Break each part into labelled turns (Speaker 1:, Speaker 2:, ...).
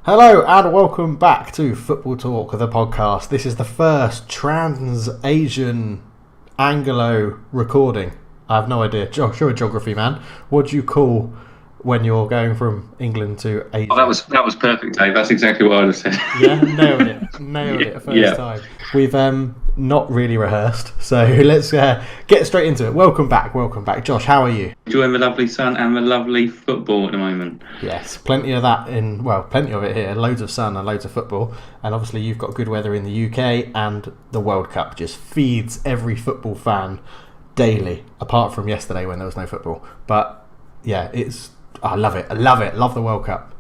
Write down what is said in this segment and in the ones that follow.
Speaker 1: Hello and welcome back to Football Talk, the podcast. This is the first trans-Asian Anglo recording. I have no idea. Josh, you're a geography man. What do you call when you're going from England to Asia?
Speaker 2: Oh, that was perfect, Dave. That's exactly what I would have said.
Speaker 1: Yeah, nailed it first time. We've not really rehearsed, so let's get straight into it. Welcome back. Josh, how are you?
Speaker 2: Enjoying the lovely sun and the lovely football at the moment.
Speaker 1: Yes, plenty of it here. Loads of sun and loads of football. And obviously you've got good weather in the UK, and the World Cup just feeds every football fan daily, apart from yesterday when there was no football. But yeah, I love it. Love the World Cup.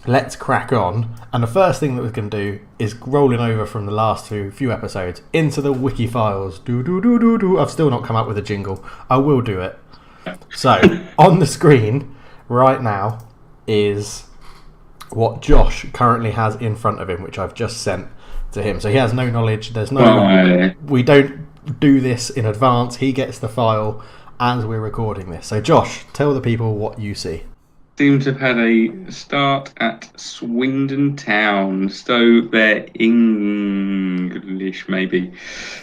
Speaker 1: Let's crack on. And the first thing that we're going to do is rolling over from the last few episodes into the wiki files. I've still not come up with a jingle. I will do it. So, on the screen right now is what Josh currently has in front of him, which I've just sent to him. So he has no knowledge. We don't do this in advance. He gets the file as we're recording this. So Josh, tell the people what you see.
Speaker 2: Seem to have had a start at Swindon Town. So they're English, maybe.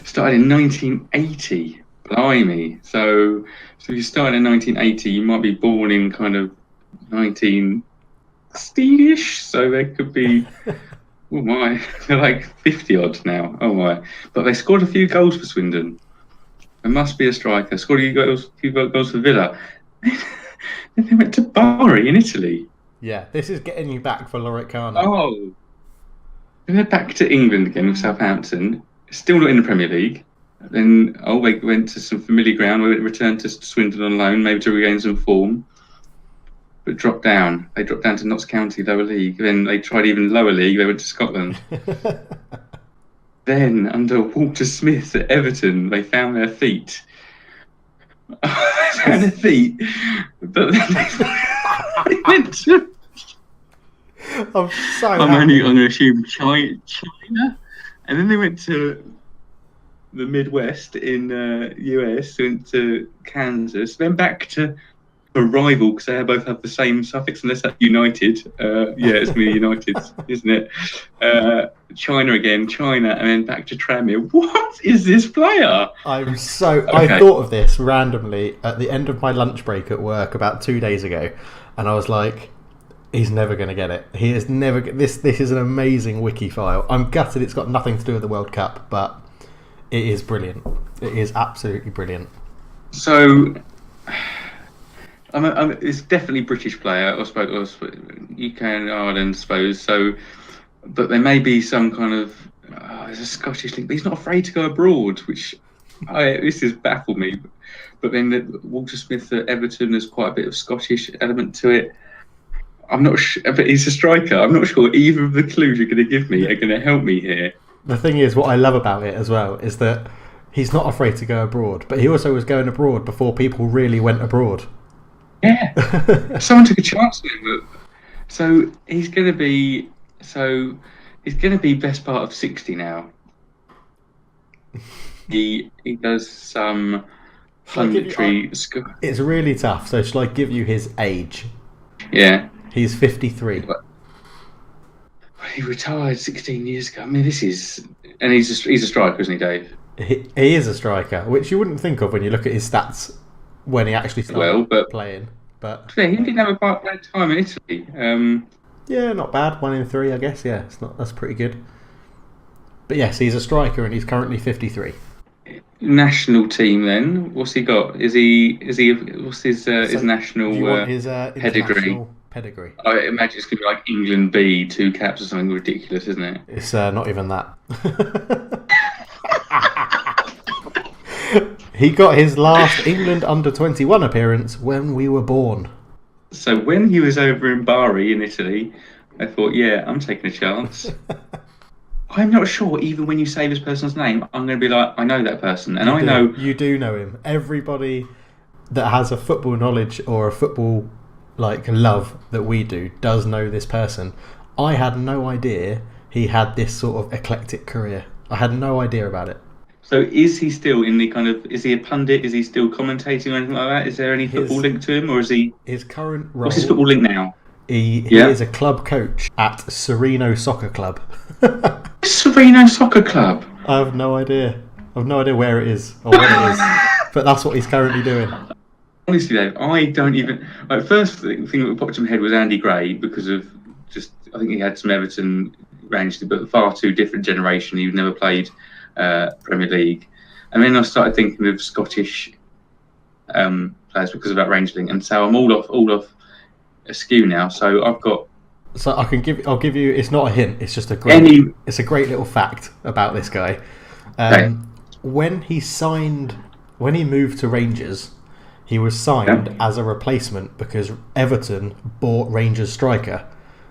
Speaker 2: Started in 1980. Blimey. So if you started in 1980, you might be born in kind of 1960-ish. So they could be, oh my, they're like 50 odd now. Oh my. But they scored a few goals for Swindon. There must be a striker. Scored a few goals for Villa. Then they went to Bari in Italy.
Speaker 1: Yeah, this is getting you back for Loricana.
Speaker 2: Oh. Then they're back to England again with Southampton. Still not in the Premier League. Then they went to some familiar ground. We returned to Swindon on loan, maybe to regain some form. But dropped down. They dropped down to Notts County, lower league. Then they tried even lower league. They went to Scotland. Then, under Walter Smith at Everton, they found their feet. But then they went to...
Speaker 1: I'm
Speaker 2: only going to assume China. And then they went to the Midwest in US, went to Kansas, then back to a rival, because they both have the same suffix, unless that's United. It's going to be United, isn't it? China again, and then back to Tranmere. What is this player?
Speaker 1: I thought of this randomly at the end of my lunch break at work about 2 days ago, and I was like, he's never going to get it. He is never. This is an amazing wiki file. I'm gutted it's got nothing to do with the World Cup, but it is brilliant. It is absolutely brilliant.
Speaker 2: So, it's definitely British player, I suppose, UK and Ireland, I suppose. So, but there may be some kind of there's a Scottish link, but he's not afraid to go abroad, which this has baffled me. But then Walter Smith at Everton, there's quite a bit of Scottish element to it. I'm not sure, but he's a striker. I'm not sure either of the clues you're going to give me are going to help me here.
Speaker 1: The thing is, what I love about it as well is that he's not afraid to go abroad, but he also was going abroad before people really went abroad.
Speaker 2: Yeah, someone took a chance on him. So he's going to be best part of 60 now. He does some punditry.
Speaker 1: It's really tough. So shall I give you his age?
Speaker 2: Yeah,
Speaker 1: he's 53.
Speaker 2: He retired 16 years ago. I mean, he's a striker, isn't he, Dave?
Speaker 1: He is a striker, which you wouldn't think of when you look at his stats when he actually started playing. But
Speaker 2: yeah, he didn't have a bad time in Italy.
Speaker 1: Yeah, not bad. 1 in 3, I guess. Yeah, that's pretty good. But yes, he's a striker, and he's currently 53.
Speaker 2: National team, then. What's he got? What's his national pedigree?
Speaker 1: Pedigree.
Speaker 2: I imagine it's going to be like England B, 2 caps or something ridiculous, isn't it?
Speaker 1: It's not even that. He got his last England under-21 appearance when we were born.
Speaker 2: So when he was over in Bari in Italy, I thought, yeah, I'm taking a chance. I'm not sure, even when you say this person's name, I'm going to be like, I know that person. And
Speaker 1: You do know him. Everybody that has a football knowledge or a football love that we do does know this person. I had no idea he had this sort of eclectic career. I had no idea about it.
Speaker 2: So is he still in the kind of, is he a pundit? Is he still commentating or anything like that? Is there any football link to him, or is he...
Speaker 1: His current role...
Speaker 2: What's his football link now?
Speaker 1: He is a club coach at Sereno Soccer Club.
Speaker 2: Sereno Soccer Club?
Speaker 1: I have no idea. I have no idea where it is or what it is. But that's what he's currently doing.
Speaker 2: Honestly, Dave, I don't even... first thing that popped in my head was Andy Gray, because of just... I think he had some Everton range, but far too different generation. He'd never played Premier League. And then I started thinking of Scottish players because of that Rangeling. And so I'm all off askew now. So I've got...
Speaker 1: So I'll give you. It's not a hint. It's just a great. It's a great little fact about this guy.
Speaker 2: Okay.
Speaker 1: When he moved to Rangers, he was signed as a replacement because Everton bought Rangers striker.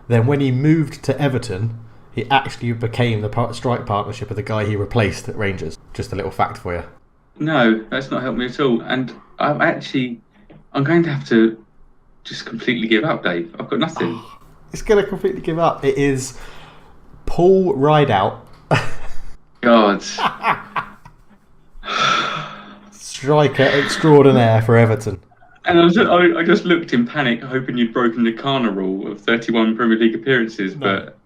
Speaker 1: Then when he moved to Everton, he actually became the strike partnership of the guy he replaced at Rangers. Just a little fact for you.
Speaker 2: No, that's not helped me at all. And I'm going to have to just completely give up, Dave. I've got nothing.
Speaker 1: It's going to completely give up. It is Paul Rideout.
Speaker 2: God.
Speaker 1: Striker extraordinaire for Everton.
Speaker 2: And I just looked in panic, hoping you'd broken the Kana rule of 31 Premier League appearances, but...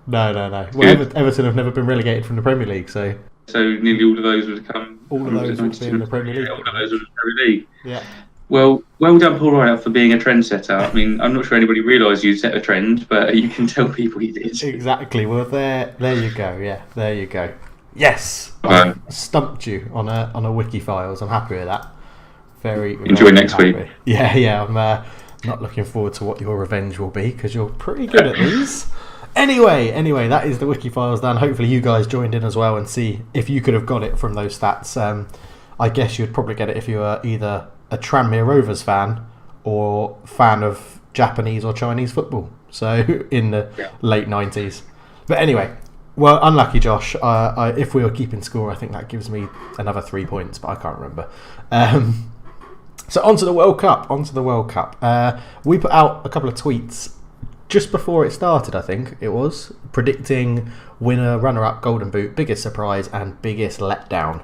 Speaker 1: No. Well, Everton have never been relegated from the Premier League, so
Speaker 2: nearly all of those would have come...
Speaker 1: All of those would be in the Premier League.
Speaker 2: All of those would be Premier League.
Speaker 1: Yeah.
Speaker 2: Well done, Paul Rideout, for being a trendsetter. I mean, I'm not sure anybody realised you set a trend, but you can tell people you did.
Speaker 1: Exactly. Well, there you go. Yeah, there you go. Yes, I stumped you on a wiki files. I'm happy with that.
Speaker 2: Enjoy next
Speaker 1: happy.
Speaker 2: week.
Speaker 1: Yeah. I'm not looking forward to what your revenge will be because you're pretty good at these. Anyway, that is the wiki files done. Hopefully, you guys joined in as well and see if you could have got it from those stats. I guess you'd probably get it if you were either a Tranmere Rovers fan or fan of Japanese or Chinese football. So in the late 90s. But anyway, well, unlucky Josh. If we were keeping score, I think that gives me another 3 points, but I can't remember. So onto the World Cup. We put out a couple of tweets just before it started, I think it was, predicting winner, runner-up, golden boot, biggest surprise and biggest letdown.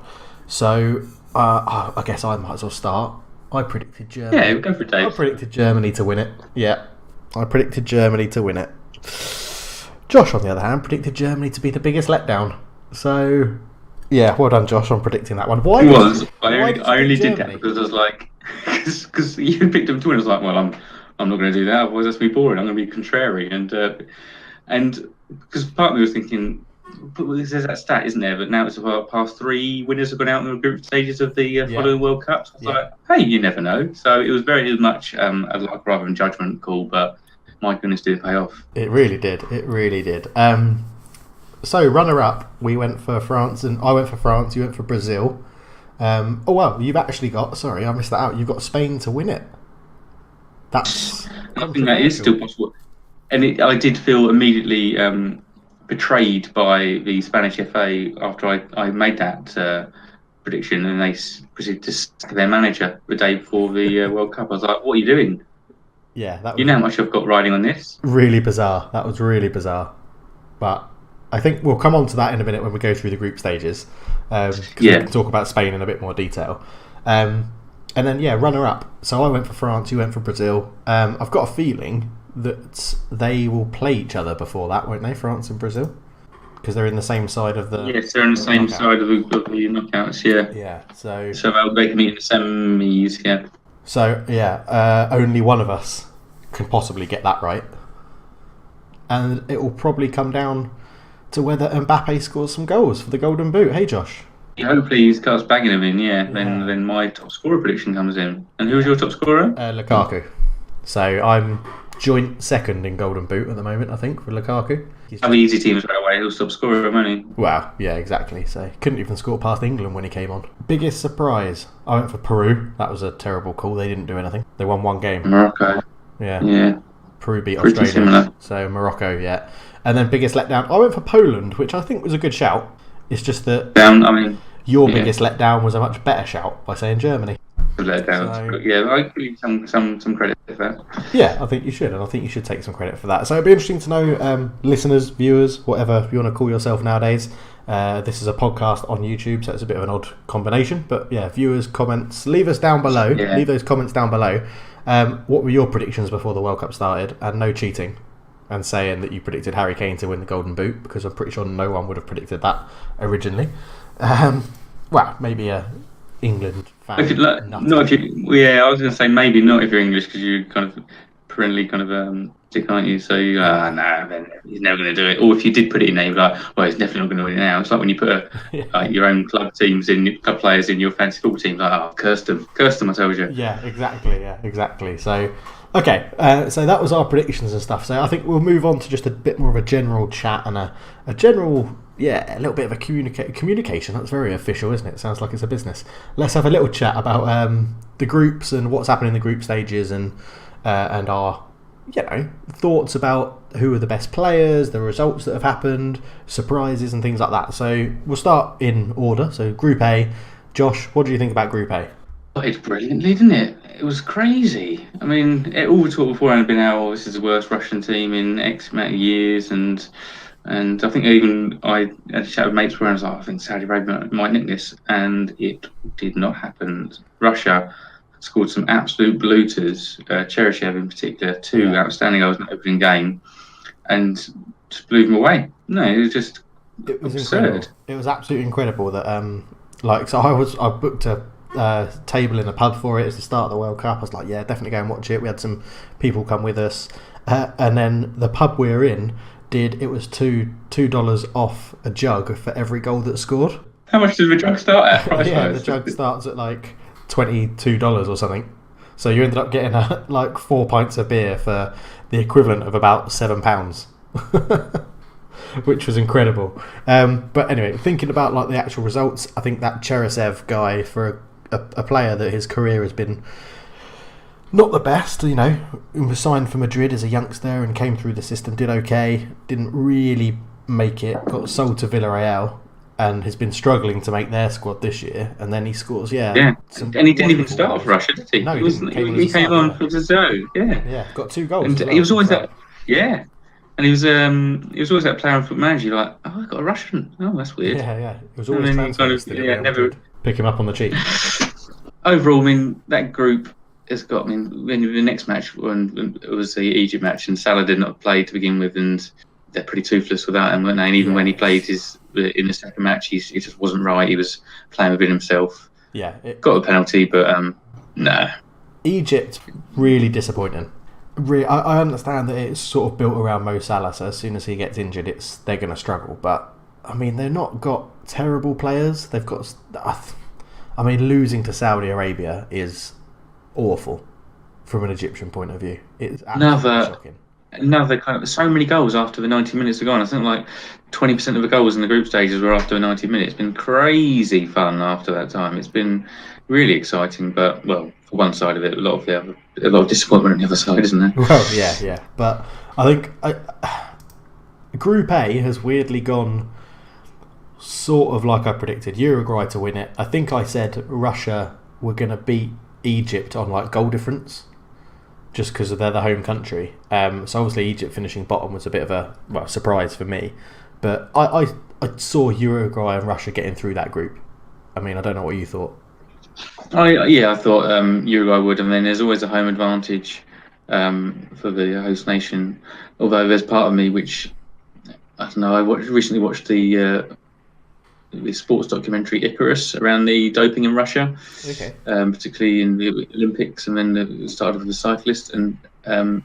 Speaker 1: So I guess I might as well start. I predicted Germany.
Speaker 2: Yeah, go for it, Dave.
Speaker 1: I predicted Germany to win it. Yeah, I predicted Germany to win it. Josh, on the other hand, predicted Germany to be the biggest letdown. So, yeah, well done, Josh, on predicting that one.
Speaker 2: Why? I only did that because I was like, because you picked them to win. I was like, well, I'm not going to do that. Otherwise, that's going to be boring. I'm going to be contrary, and because part of me was thinking, there's that stat, isn't there? But now it's about past 3 winners have gone out in the group stages of the following World Cup. So I was like, hey, you never know. So it was very much a luck rather than judgment call, but my goodness, did it pay off.
Speaker 1: It really did. So runner-up, we went for France, and I went for France. You went for Brazil. You've actually got. Sorry, I missed that out. You've got Spain to win it.
Speaker 2: I think that is still possible. And I did feel immediately betrayed by the Spanish FA after I made that prediction, and they proceeded to sack their manager the day before the World Cup. I was like, what are you doing?
Speaker 1: Yeah, that was,
Speaker 2: you know how much I've got riding on this?
Speaker 1: Really bizarre. That was really bizarre. But I think we'll come on to that in a minute when we go through the group stages. We can talk about Spain in a bit more detail. And then, runner-up. So I went for France, you went for Brazil. I've got a feeling that they will play each other before that, won't they, France and Brazil? Because they're in the same side of the...
Speaker 2: Yes, they're on the same side of the knockouts, yeah.
Speaker 1: Yeah, so
Speaker 2: they can meet in the semis, yeah.
Speaker 1: So, only one of us can possibly get that right. And it will probably come down to whether Mbappe scores some goals for the Golden Boot. Hey, Josh.
Speaker 2: Hopefully he starts bagging them in, Then my top scorer prediction comes in. And who's your top scorer?
Speaker 1: Lukaku. So I'm joint second in Golden Boot at the moment, I think, for Lukaku.
Speaker 2: Have easy teams right away. He'll stop scoring money.
Speaker 1: Wow, yeah, exactly. So couldn't even score past England when he came on. Biggest surprise. I went for Peru. That was a terrible call. They didn't do anything. They won one game.
Speaker 2: Morocco.
Speaker 1: Yeah. Peru beat
Speaker 2: Pretty
Speaker 1: Australia.
Speaker 2: Similar.
Speaker 1: So Morocco, yeah. And then biggest letdown. I went for Poland, which I think was a good shout. It's just that your biggest letdown was a much better shout by saying Germany.
Speaker 2: Letdown. I give you some credit for that.
Speaker 1: Yeah, I think you should, and I think you should take some credit for that. So it'd be interesting to know, listeners, viewers, whatever you want to call yourself nowadays. This is a podcast on YouTube, so it's a bit of an odd combination. But yeah, viewers, comments, leave us down below. Yeah. Leave those comments down below. What were your predictions before the World Cup started? And no cheating, and saying that you predicted Harry Kane to win the Golden Boot, because I'm pretty sure no one would have predicted that originally. Well, maybe a England fan.
Speaker 2: If not if you, yeah, I was going to say maybe not if you're English, because you kind of perennially kind of dick, aren't you? So you nah, then he's never going to do it. Or if you did put it in there, you'd be like, well, he's definitely not going to win it now. It's like when you put your own club players in your fantasy football team, like, oh, cursed them, I told you.
Speaker 1: Yeah, exactly. So, okay, so that was our predictions and stuff. So I think we'll move on to just a bit more of a general chat and a general, a little bit of a communication. That's very official, isn't it? Sounds like it's a business. Let's have a little chat about the groups and what's happening in the group stages and our thoughts about who are the best players, the results that have happened, surprises and things like that. So we'll start in order. So Group A, Josh, what do you think about Group A?
Speaker 2: It's brilliantly, didn't it? It was crazy. I mean, all we talked beforehand had been how this is the worst Russian team in X amount of years, and I think even I had a chat with mates where I was like, I think Saudi Arabia might nick this, and it did not happen. Russia scored some absolute blooters, Cheryshev in particular, two outstanding goals in the opening game, and just blew them away. No, it was just absurd.
Speaker 1: Incredible. It was absolutely incredible that I booked a table in a pub for it. It's the start of the World Cup. I was like, yeah, definitely go and watch it. We had some people come with us, and then the pub we were in it was $2 off a jug for every goal that's scored.
Speaker 2: How much does the jug start at?
Speaker 1: Yeah, the jug starts at like $22 or something. So you ended up getting 4 pints of beer for the equivalent of about £7, which was incredible. But anyway, thinking about the actual results, I think that Cheryshev guy, for a player that his career has been not the best, he was signed for Madrid as a youngster and came through the system, did okay, didn't really make it, got sold to Villarreal, and has been struggling to make their squad this year. And then he scores, and
Speaker 2: he didn't even start for Russia, did he?
Speaker 1: No,
Speaker 2: he came on for the zone,
Speaker 1: got 2 goals.
Speaker 2: And he was always that, and he was always that player on Foot Manager. You're like, oh, I got a Russian. Oh, that's weird.
Speaker 1: Yeah. It was always
Speaker 2: never
Speaker 1: pick him up on the cheap.
Speaker 2: Overall, I mean, that group has got. I mean, when the next match when it was the Egypt match, and Salah did not play to begin with, and they're pretty toothless without him, weren't they? And even when he played in the second match, he just wasn't right. He was playing within himself.
Speaker 1: Yeah,
Speaker 2: got a penalty, but no.
Speaker 1: Egypt really disappointing. I understand that it's sort of built around Mo Salah, so as soon as he gets injured, they're going to struggle. But I mean, they've not got terrible players. They've got. I mean, losing to Saudi Arabia is awful from an Egyptian point of view. It's absolutely shocking.
Speaker 2: Another kind of so many goals after the 90 minutes are gone. I think 20% of the goals in the group stages were after 90 minutes. It's been crazy fun after that time. It's been really exciting, but for one side of it, a lot of disappointment on the other side, isn't there?
Speaker 1: Well, yeah. But I think Group A has weirdly gone sort of like I predicted. Uruguay to win it. I think I said Russia were going to beat Egypt on goal difference, just because they're the home country. So obviously Egypt finishing bottom was a bit of a surprise for me. But I saw Uruguay and Russia getting through that group. I mean, I don't know what you thought.
Speaker 2: I thought Uruguay would. I mean, there's always a home advantage for the host nation. Although there's part of me which, I don't know, recently watched the sports documentary Icarus around the doping in Russia, particularly in the Olympics, and then it started with the cyclists. And I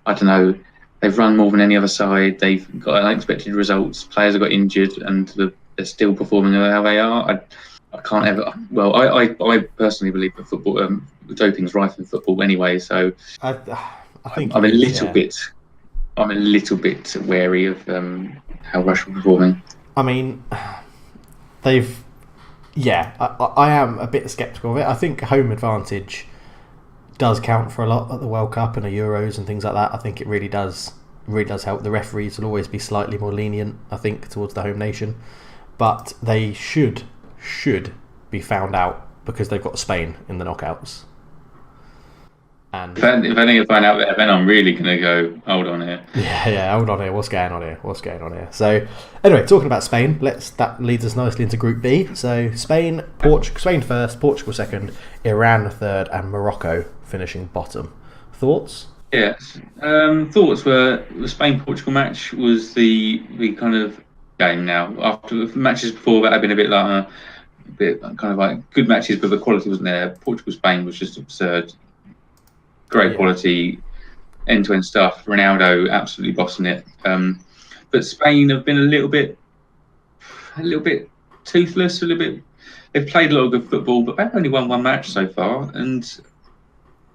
Speaker 2: don't know, they've run more than any other side. They've got unexpected results. Players have got injured, and they're still performing how they are. I can't ever. Well, I personally believe that football, doping's rife in football anyway. So I think I'm a little bit wary of how Russia are performing.
Speaker 1: I mean, they've. Yeah, I am a bit sceptical of it. I think home advantage does count for a lot at the World Cup and the Euros and things like that. I think it really does help. The referees will always be slightly more lenient, I think, towards the home nation. But they should be found out because they've got Spain in the knockouts. And
Speaker 2: if any of find out there, then I'm really going to go, hold on here.
Speaker 1: yeah, hold on here. What's going on here? So, anyway, talking about Spain, that leads us nicely into Group B. So, Spain first, Portugal second, Iran third, and Morocco finishing bottom. Thoughts?
Speaker 2: Yes. Thoughts were the Spain-Portugal match was the kind of game now. After the matches before that had been a bit like a bit kind of like good matches, but the quality wasn't there. Portugal-Spain was just absurd. Great quality, end-to-end stuff. Ronaldo absolutely bossing it. But Spain have been a little bit toothless. They've played a lot of good football, but they've only won one match so far. And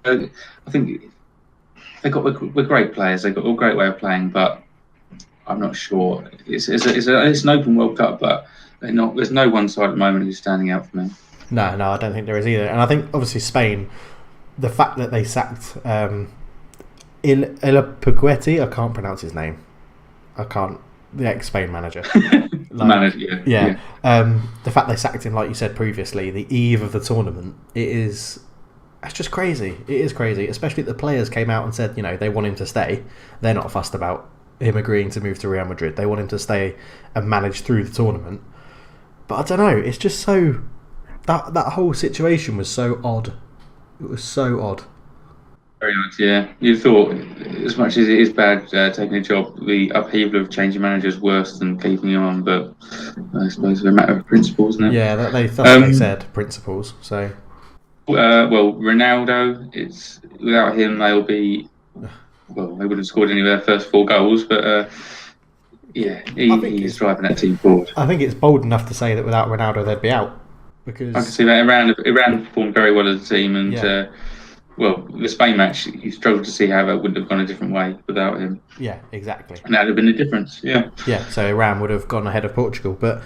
Speaker 2: I think they've got we're great players. They've got a great way of playing, but I'm not sure. It's an open World Cup, but they're not. There's no one side at the moment who's standing out for me.
Speaker 1: No, I don't think there is either. And I think obviously Spain, the fact that they sacked Ilapugueti, I can't pronounce his name. The ex-Spain manager.
Speaker 2: Manager, yeah.
Speaker 1: The fact they sacked him, like you said previously, the eve of the tournament, it's just crazy. It is crazy, especially that the players came out and said, they want him to stay. They're not fussed about him agreeing to move to Real Madrid. They want him to stay and manage through the tournament. But I don't know, it's just so... That whole situation was so odd. It was so odd.
Speaker 2: Very odd, yeah. You thought, as much as it is bad taking a job, the upheaval of changing managers is worse than keeping him on, but I suppose it's a matter of principles, isn't it?
Speaker 1: Yeah, that's what they said, principles, so...
Speaker 2: Well, Ronaldo, without him, they'll be... Well, they would have scored any of their first 4 goals, but he's driving that team forward.
Speaker 1: I think it's bold enough to say that without Ronaldo, they'd be out. Because
Speaker 2: I can see that Iran performed very well as a team, and the Spain match, you struggled to see how that would have gone a different way without him.
Speaker 1: Yeah, exactly.
Speaker 2: And that would have been the difference. Yeah.
Speaker 1: Yeah. So Iran would have gone ahead of Portugal, but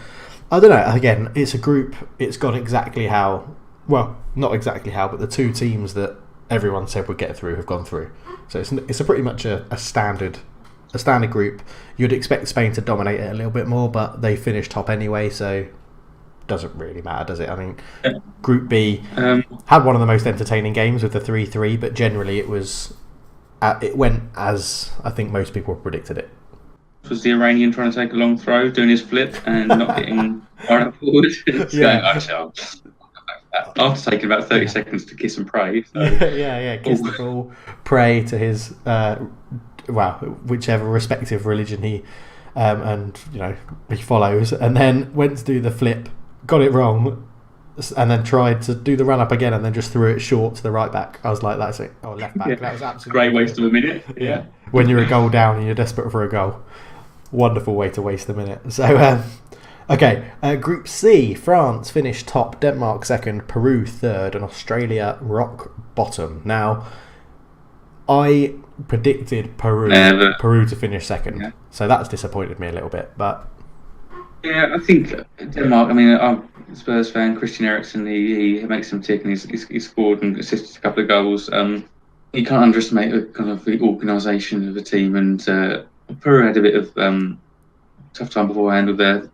Speaker 1: I don't know. Again, it's a group. It's gone exactly how. Well, not exactly how, but the 2 teams that everyone said would get through have gone through. So it's a pretty much a standard group. You'd expect Spain to dominate it a little bit more, but they finished top anyway, so doesn't really matter, does it? I mean, Group B had one of the most entertaining games with the 3-3, but generally it went as I think most people predicted it.
Speaker 2: Was the Iranian trying to take a long throw, doing his flip and not getting far enough forward? After taking about 30 seconds to kiss and pray. So.
Speaker 1: Kiss the ball, pray to his whichever respective religion he follows, and then went to do the flip, got it wrong, and then tried to do the run up again, and then just threw it short to the right back. I was like, that's it. Oh, left back. That was absolutely
Speaker 2: great waste of a minute. Yeah.
Speaker 1: When you're a goal down and you're desperate for a goal, wonderful way to waste a minute. So. Okay, Group C, France finished top, Denmark second, Peru third, and Australia rock bottom. Now, I predicted Peru to finish second, so that's disappointed me a little bit. But
Speaker 2: yeah, I think Denmark. I mean, I'm a Spurs fan. Christian Eriksen, he makes them tick, and he's scored and assisted a couple of goals. You can't underestimate the organisation of the team, and Peru had a bit of tough time beforehand with their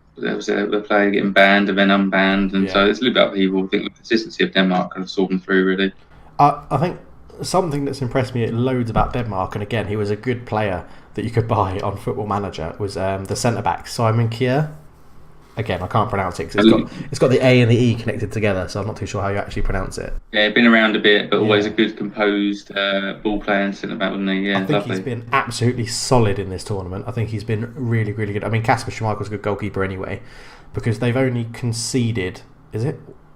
Speaker 2: player getting banned and then unbanned, and so it's a little bit upheaval. I think the consistency of Denmark kind of saw them through, really.
Speaker 1: I think something that's impressed me loads about Denmark, and again, he was a good player that you could buy on Football Manager, was the centre-back, Simon Kjær. Again, I can't pronounce it because it's got the A and the E connected together, so I'm not too sure how you actually pronounce it.
Speaker 2: Yeah, been around a bit, but always a good composed ball player and centre-back, wasn't he? Yeah,
Speaker 1: I think he's been absolutely solid in this tournament. I think he's been really, really good. I mean, Kasper Schmeichel's a good goalkeeper anyway, because they've only conceded,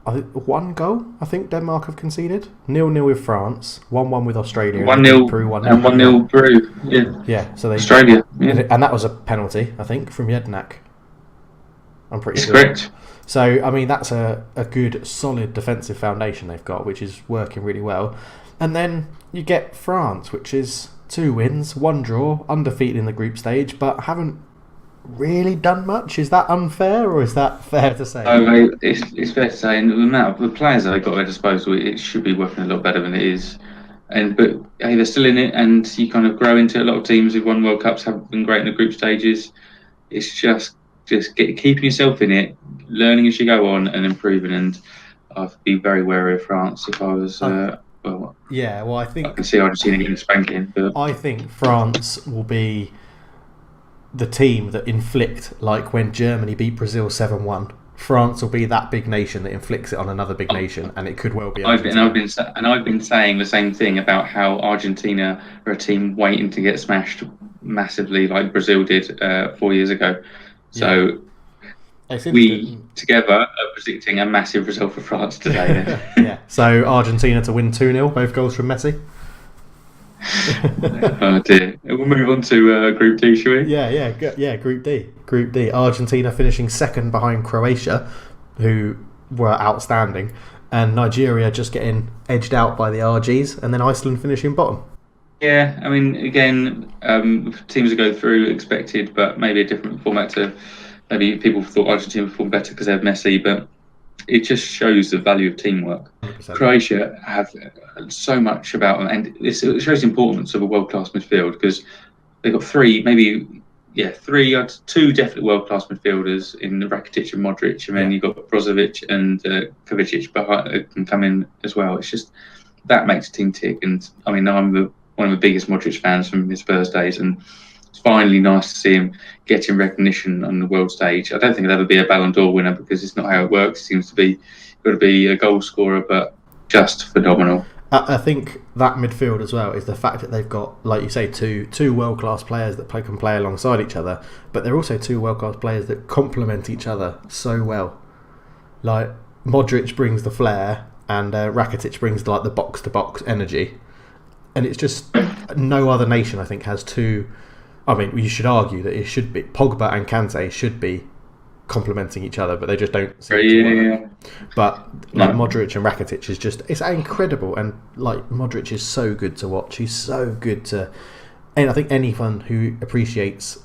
Speaker 1: one goal? I think Denmark have conceded 0-0 with France, 1-1 with Australia,
Speaker 2: 1-0
Speaker 1: Peru, 1-0
Speaker 2: and 1-0 Peru. Yeah,
Speaker 1: so
Speaker 2: Australia,
Speaker 1: and that was a penalty, I think, from Jednak. I'm pretty sure.
Speaker 2: Correct.
Speaker 1: So, I mean, that's a good, solid defensive foundation they've got, which is working really well. And then you get France, which is 2 wins, 1 draw, undefeated in the group stage, but haven't really done much. Is that unfair, or is that fair to say?
Speaker 2: Oh, it's fair to say. And the amount of the players they've got at their disposal, it should be working a lot better than it is. But hey, they're still in it, and you kind of grow into a lot of teams who've won World Cups, have been great in the group stages. It's just keeping yourself in it, learning as you go on, and improving. And I'd be very wary of France if I was well,
Speaker 1: Yeah, well,
Speaker 2: I can see Argentina getting spanking, but
Speaker 1: I think France will be the team that inflict, like when Germany beat Brazil 7-1. France will be that big nation that inflicts it on another big nation, and it could well be Argentina.
Speaker 2: I've been saying the same thing about how Argentina are a team waiting to get smashed massively, like Brazil did 4 years ago. So
Speaker 1: It's
Speaker 2: we
Speaker 1: interesting.
Speaker 2: together are predicting a massive result for France today. Then.
Speaker 1: Yeah. So Argentina to win 2-0, both goals from Messi.
Speaker 2: Oh dear. We'll move on to Group D, shall we?
Speaker 1: Yeah. Group D. Group D. Argentina finishing second behind Croatia, who were outstanding, and Nigeria just getting edged out by the RGs, and then Iceland finishing bottom.
Speaker 2: Yeah, I mean, again, teams that go through expected, but maybe a different format to maybe people thought Argentina performed better because they have Messi, but it just shows the value of teamwork.
Speaker 1: 100%.
Speaker 2: Croatia have so much about them, and it shows the importance of a world-class midfield because they've got two definitely world-class midfielders in Rakitic and Modric, and then you've got Brozovic and Kovacic behind can come in as well. It's just that makes a team tick, and I mean, I'm one of the biggest Modric fans from his Spurs days, and it's finally nice to see him getting recognition on the world stage. I don't think he'll ever be a Ballon d'Or winner because it's not how it works. It seems to be got to be a goal scorer, but just phenomenal.
Speaker 1: I think that midfield as well is the fact that they've got, like you say, two world-class players that can play alongside each other, but they're also two world-class players that complement each other so well. Like Modric brings the flair, and Rakitic brings the box-to-box energy, and it's just no other nation I think has two. I mean, you should argue that it should be Pogba and Kante should be complementing each other, but they just don't seem to work. But Modric and Rakitic is it's incredible, and like Modric is so good to watch. He's so good and I think anyone who appreciates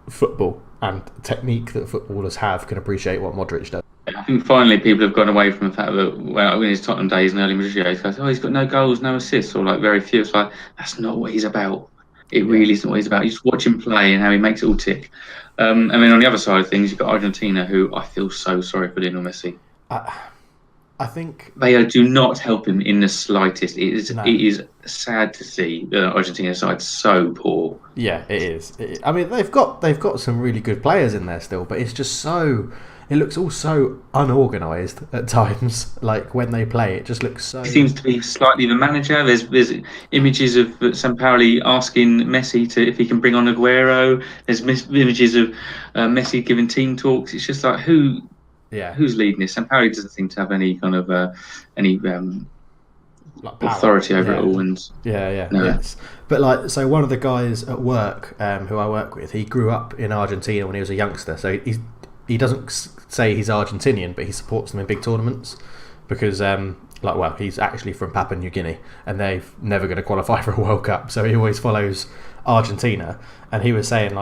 Speaker 1: football and technique that footballers have can appreciate what Modric does.
Speaker 2: I think finally people have gone away from the fact that in his Tottenham days and early Madrid days, guys, he's got no goals, no assists, or like very few. It's like that's not what he's about. It really isn't what he's about. You just watch him play and how he makes it all tick. I mean, on the other side of things, you've got Argentina, who I feel so sorry for Lionel Messi.
Speaker 1: I think
Speaker 2: they do not help him in the slightest. It is sad to see the Argentina side so poor.
Speaker 1: Yeah, it is. I mean, they've got some really good players in there still, but it's just so. It looks all so unorganised at times. Like when they play, it just looks so.
Speaker 2: He seems to be slightly the manager. There's images of Sampaoli asking Messi if he can bring on Aguero. There's images of Messi giving team talks. It's just like who's leading this? Sampaoli doesn't seem to have any kind of authority over it all. And
Speaker 1: yes. But so one of the guys at work who I work with, he grew up in Argentina when he was a youngster. So he doesn't say he's Argentinian, but he supports them in big tournaments because, he's actually from Papua New Guinea and they're never going to qualify for a World Cup. So he always follows Argentina. And he was saying,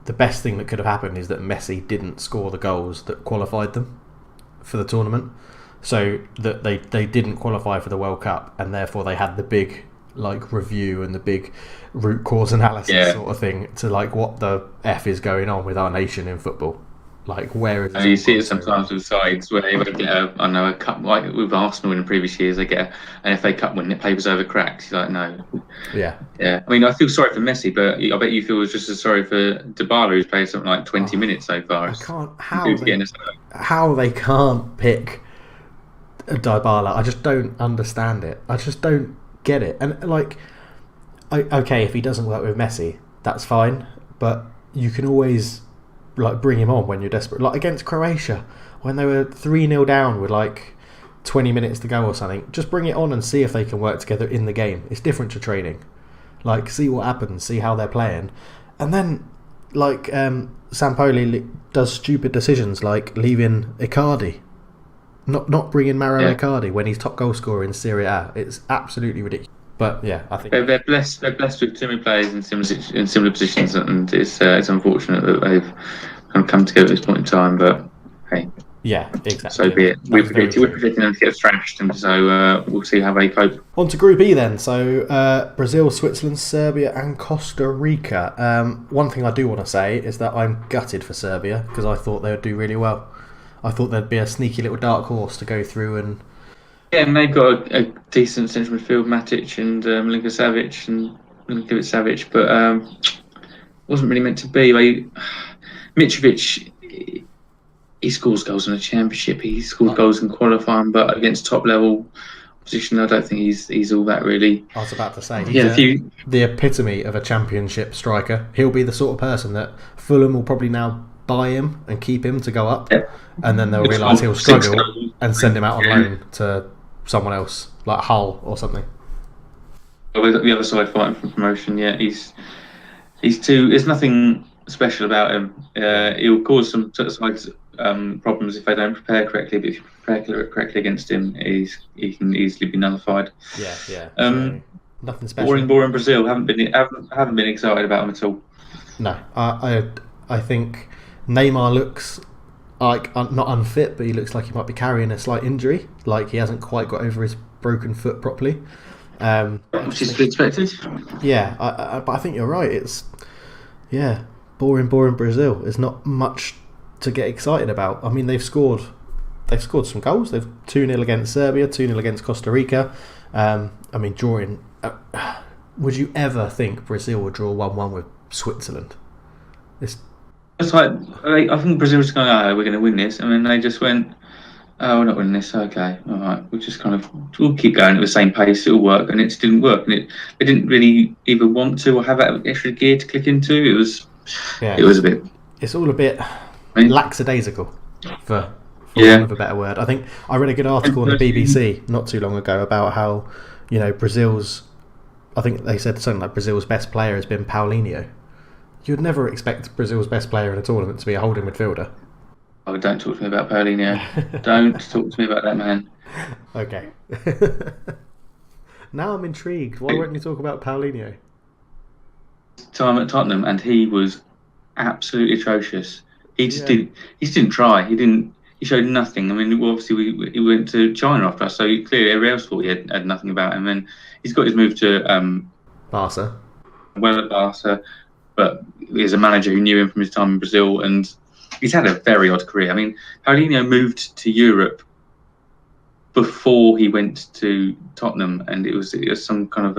Speaker 1: the best thing that could have happened is that Messi didn't score the goals that qualified them for the tournament. So that they didn't qualify for the World Cup, and therefore they had the big review and the big root cause analysis sort of thing to what the F is going on with our nation in football. Where is it?
Speaker 2: You see it sometimes with sides where they get a cup, like with Arsenal in the previous years, they get an FA Cup win, it papers over cracks. You're like, no.
Speaker 1: Yeah.
Speaker 2: I mean, I feel sorry for Messi, but I bet you feel just as sorry for Dybala, who's played something like 20 minutes so far.
Speaker 1: I can't. How they can't pick Dybala, I just don't understand it. I just don't get it. And okay, if he doesn't work with Messi, that's fine, but you can always bring him on when you're desperate. Against Croatia, when they were 3-0 down with 20 minutes to go or something, just bring it on and see if they can work together in the game. It's different to training. See what happens, see how they're playing. And then Sampaoli does stupid decisions like leaving Icardi, not bringing Mauro Icardi when he's top goal scorer in Serie A. It's absolutely ridiculous. But I think
Speaker 2: they're blessed. They're blessed with too many players in similar positions, and it's unfortunate that they've kind of come together at this point in time. But hey,
Speaker 1: yeah, exactly.
Speaker 2: So be it. We're predicting them to get thrashed, and so we'll see how they cope.
Speaker 1: On to Group E then. So Brazil, Switzerland, Serbia, and Costa Rica. One thing I do want to say is that I'm gutted for Serbia because I thought they would do really well. I thought there'd be a sneaky little dark horse to go through and
Speaker 2: Yeah, and they've got a decent central midfield, Matic and Milinkovic-Savic, but wasn't really meant to be. Mitrovic, he scores goals in the Championship. He scores goals in qualifying, but against top level opposition, I don't think he's all that really.
Speaker 1: I was about to say, he's the epitome of a Championship striker. He'll be the sort of person that Fulham will probably now buy him and keep him to go up, and then they'll realise he'll struggle and send him out on loan to someone else, like Hull or something.
Speaker 2: The other side fighting for promotion, yeah, he's too. There's nothing special about him. He'll cause some sides problems if they don't prepare correctly. But if you prepare correctly against him, he can easily be nullified.
Speaker 1: Yeah. So nothing special.
Speaker 2: Boring Brazil. Haven't been excited about him at all.
Speaker 1: No, I think Neymar looks like not unfit, but he looks like he might be carrying a slight injury. Like he hasn't quite got over his broken foot properly.
Speaker 2: Which is to be expected.
Speaker 1: Yeah, but I think you're right. It's boring Brazil. There's not much to get excited about. I mean, they've scored some goals. They've 2-0 against Serbia, 2-0 against Costa Rica. I mean, drawing. Would you ever think Brazil would draw 1-1 with Switzerland?
Speaker 2: It's like I think Brazil was going, we're going to win this, and then they just went, we're not winning this. Okay, all right, we'll keep going at the same pace. It'll work, and it just didn't work. And they didn't really either want to or have that extra gear to click into. It was a bit.
Speaker 1: It's all a bit lackadaisical, for want of a better word. I think I read a good article on the BBC not too long ago about how Brazil's. I think they said something like Brazil's best player has been Paulinho. You'd never expect Brazil's best player in a tournament to be a holding midfielder.
Speaker 2: Oh, don't talk to me about Paulinho. Don't talk to me about that man.
Speaker 1: Okay. Now I'm intrigued. Why won't you talk about Paulinho?
Speaker 2: Time at Tottenham, and he was absolutely atrocious. He just didn't try. He showed nothing. I mean, obviously he went to China after us, so clearly everybody else thought he had nothing about him. And he's got his move to
Speaker 1: Barca.
Speaker 2: Well, at Barca, but there's a manager who knew him from his time in Brazil, and he's had a very odd career. I mean, Paulinho moved to Europe before he went to Tottenham, and it was some kind of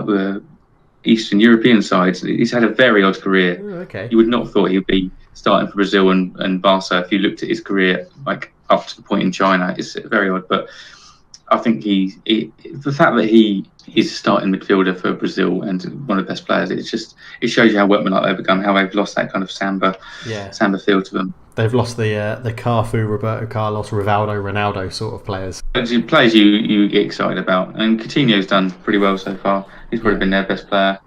Speaker 2: the Eastern European side. He's had a very odd career.
Speaker 1: Oh, okay.
Speaker 2: You would not have thought he would be starting for Brazil and Barca if you looked at his career like up to the point in China. It's very odd, but I think the fact that he is starting midfielder for Brazil and one of the best players, it shows you how workmanlike they've become, how they've lost that kind of samba feel to them.
Speaker 1: They've lost the Cafu, Roberto Carlos, Rivaldo, Ronaldo sort of players.
Speaker 2: Players you get excited about, and Coutinho's done pretty well so far. He's probably been their best player.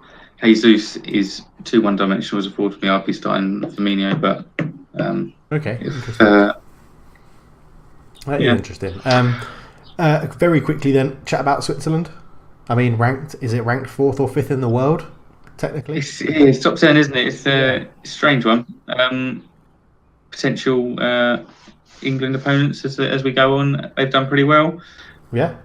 Speaker 2: Jesus is too one-dimensional as a forward for me. I'd be starting Firmino, but
Speaker 1: okay, interesting. Interesting. Very quickly then, chat about Switzerland. I mean, is it ranked 4th or 5th in the world, technically?
Speaker 2: It's top 10, isn't it? It's a strange one. Potential England opponents as we go on, they've done pretty well.
Speaker 1: Yeah.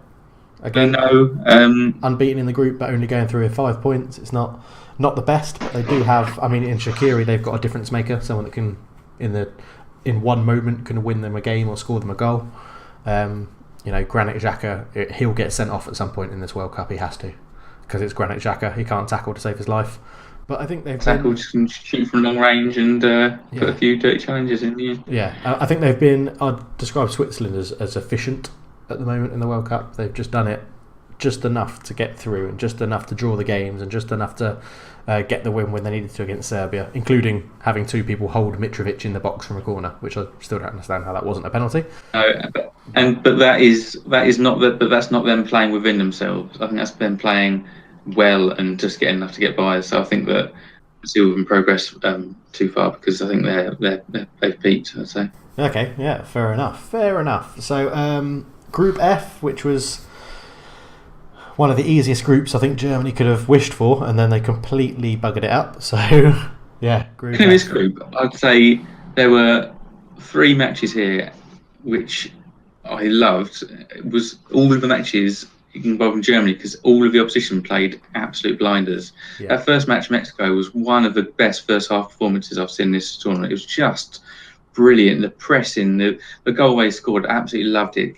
Speaker 1: Again, unbeaten in the group, but only going through with 5 points. It's not the best, but they do have. I mean, in Shaqiri, they've got a difference maker, someone that can, in one moment, can win them a game or score them a goal. Granit Xhaka, he'll get sent off at some point in this World Cup. He has to, because it's Granit Xhaka. He can't tackle to save his life. But I think they've
Speaker 2: just can shoot from long range and put a few dirty challenges in.
Speaker 1: Yeah, I think they've been. I'd describe Switzerland as efficient at the moment in the World Cup. They've just done it just enough to get through, and just enough to draw the games, and just enough to get the win when they needed to against Serbia, including having 2 people hold Mitrovic in the box from a corner, which I still don't understand how that wasn't a penalty.
Speaker 2: But that's not them playing within themselves. I think that's them playing well and just getting enough to get by. So I think that Brazil haven't progressed too far, because I think they've peaked, I'd say.
Speaker 1: Okay, yeah, fair enough. So Group F, which was one of the easiest groups I think Germany could have wished for, and then they completely buggered it up. So yeah, Group
Speaker 2: in this group, I'd say there were 3 matches here which I loved. It was all of the matches involving Germany, because all of the opposition played absolute blinders. Yeah. That first match, Mexico, was one of the best first half performances I've seen in this tournament. It was just brilliant. The pressing, the goal they scored, absolutely loved it.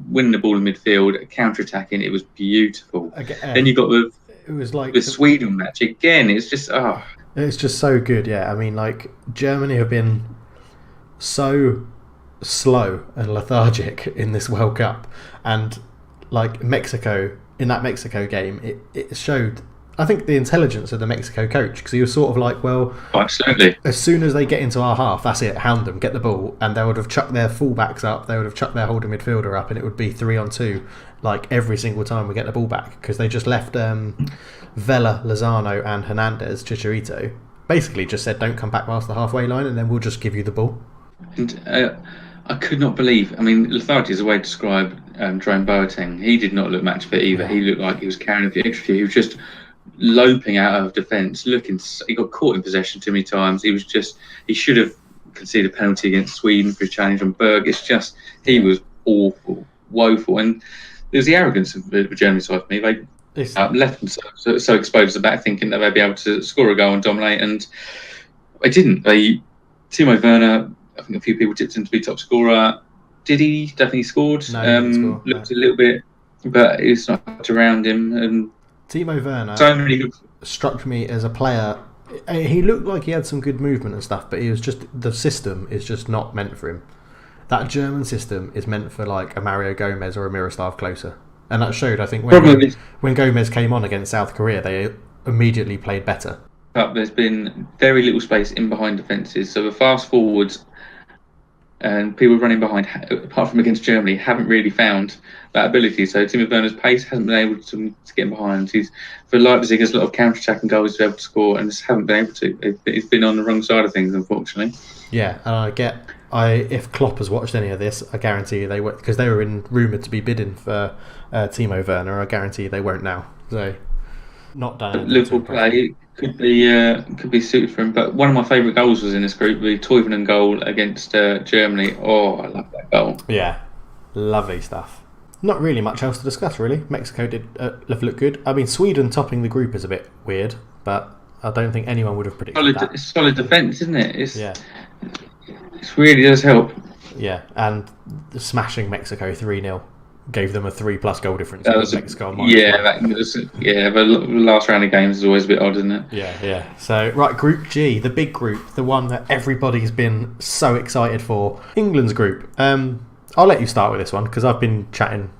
Speaker 2: Winning the ball in midfield, counter attacking, it was beautiful. Then you got
Speaker 1: it was like
Speaker 2: the Sweden match again. It's just
Speaker 1: it's just so good. Yeah, I mean, like Germany have been so slow and lethargic in this World Cup, and like Mexico in that Mexico game, it showed. I think the intelligence of the Mexico coach, because he was sort of like, well,
Speaker 2: absolutely.
Speaker 1: As soon as they get into our half, that's it, hound them, get the ball, and they would have chucked their fullbacks up, they would have chucked their holding midfielder up, and it would be 3-on-2, like every single time we get the ball back, because they just left Vela, Lozano, and Hernandez, Chicharito, basically just said, don't come back past the halfway line, and then we'll just give you the ball.
Speaker 2: And I could not believe. I mean, lethargy is a way to describe Jerome Boateng. He did not look match fit either. He looked like he was carrying the extra. He was just loping out of defence, he got caught in possession too many times. He should have conceded a penalty against Sweden for his challenge on Berg. It's just, he was awful, woeful. And there's the arrogance of the German side for me. They left them so exposed to the back, thinking that they'd be able to score a goal and dominate, and they didn't. Timo Werner, I think a few people tipped him to be top scorer. Did he? Definitely scored.
Speaker 1: No, he didn't score,
Speaker 2: looked a little bit, but it's not much around him. And
Speaker 1: Timo Werner
Speaker 2: so
Speaker 1: struck me as a player. He looked like he had some good movement and stuff, but the system is just not meant for him. That German system is meant for like a Mario Gomez or a Miroslav Klose, and that showed. I think when Gomez came on against South Korea, they immediately played better.
Speaker 2: But there's been very little space in behind defences, so the fast forwards and people running behind, apart from against Germany, haven't really found that ability. So Timo Werner's pace hasn't been able to get in behind. For Leipzig, there's a lot of counter-attacking goals to be able to score, and just haven't been able to. He's been on the wrong side of things, unfortunately.
Speaker 1: Yeah, and if Klopp has watched any of this, I guarantee they were, because they were rumoured to be bidding for Timo Werner. I guarantee they won't now. So not done.
Speaker 2: Liverpool play could be suited for him. But one of my favourite goals was in this group, the Toivonen goal against Germany. Oh, I love that goal.
Speaker 1: Yeah, lovely stuff. Not really much else to discuss, really. Mexico did look good. I mean, Sweden topping the group is a bit weird, but I don't think anyone would have predicted that.
Speaker 2: It's solid defence, isn't it? It really does help.
Speaker 1: Yeah, and smashing Mexico 3-0 gave them a 3+ goal difference.
Speaker 2: Mexico the last round of games is always a bit odd, isn't it?
Speaker 1: Yeah. So, right, Group G, the big group, the one that everybody's been so excited for. England's group. I'll let you start with this one, because I've been chatting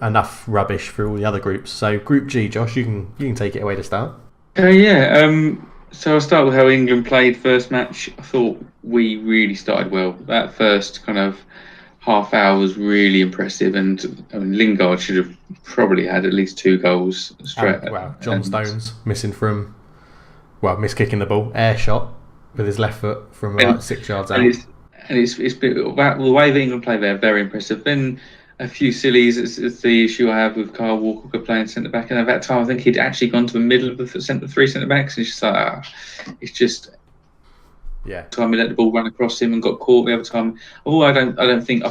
Speaker 1: enough rubbish through all the other groups. So, Group G, Josh, you can take it away to start.
Speaker 2: So I'll start with how England played first match. I thought we really started well. That first kind of half hour was really impressive, and I mean, Lingard should have probably had at least 2 goals straight.
Speaker 1: John Stones missed kicking the ball, air shot with his left foot from about 6 yards out.
Speaker 2: And it's been the way that England play there, very impressive. Then a few sillies. It's the issue I have with Kyle Walker playing centre back, and at that time I think he'd actually gone to the middle of the three centre backs, and it's just like it's just.
Speaker 1: Yeah.
Speaker 2: Time we let the ball run across him and got caught the other time. I think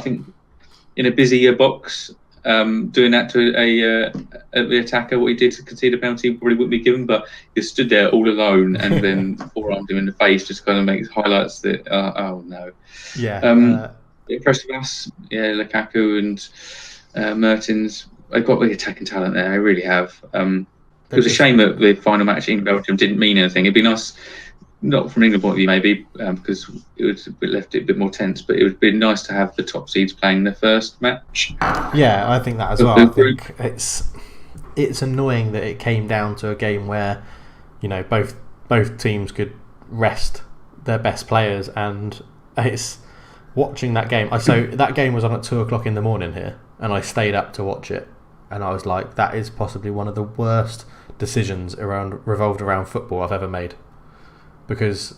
Speaker 2: in a busier box, doing that to the attacker, what he did to concede a penalty probably wouldn't be given, but he stood there all alone and then forearmed him in the face, just kind of makes highlights that oh no.
Speaker 1: Yeah.
Speaker 2: Impressive us, Lukaku and Mertens. They've got the attacking talent there. They really have. It was a shame that the final match in Belgium didn't mean anything. It'd be nice. Not from England point of view, maybe, because it would left it a bit more tense. But it would be nice to have the top seeds playing their first match.
Speaker 1: Yeah, I think that as well. I think it's annoying that it came down to a game where, both teams could rest their best players, and it's watching that game. So that game was on at 2:00 in the morning here, and I stayed up to watch it, and I was like, that is possibly one of the worst decisions revolved around football I've ever made. Because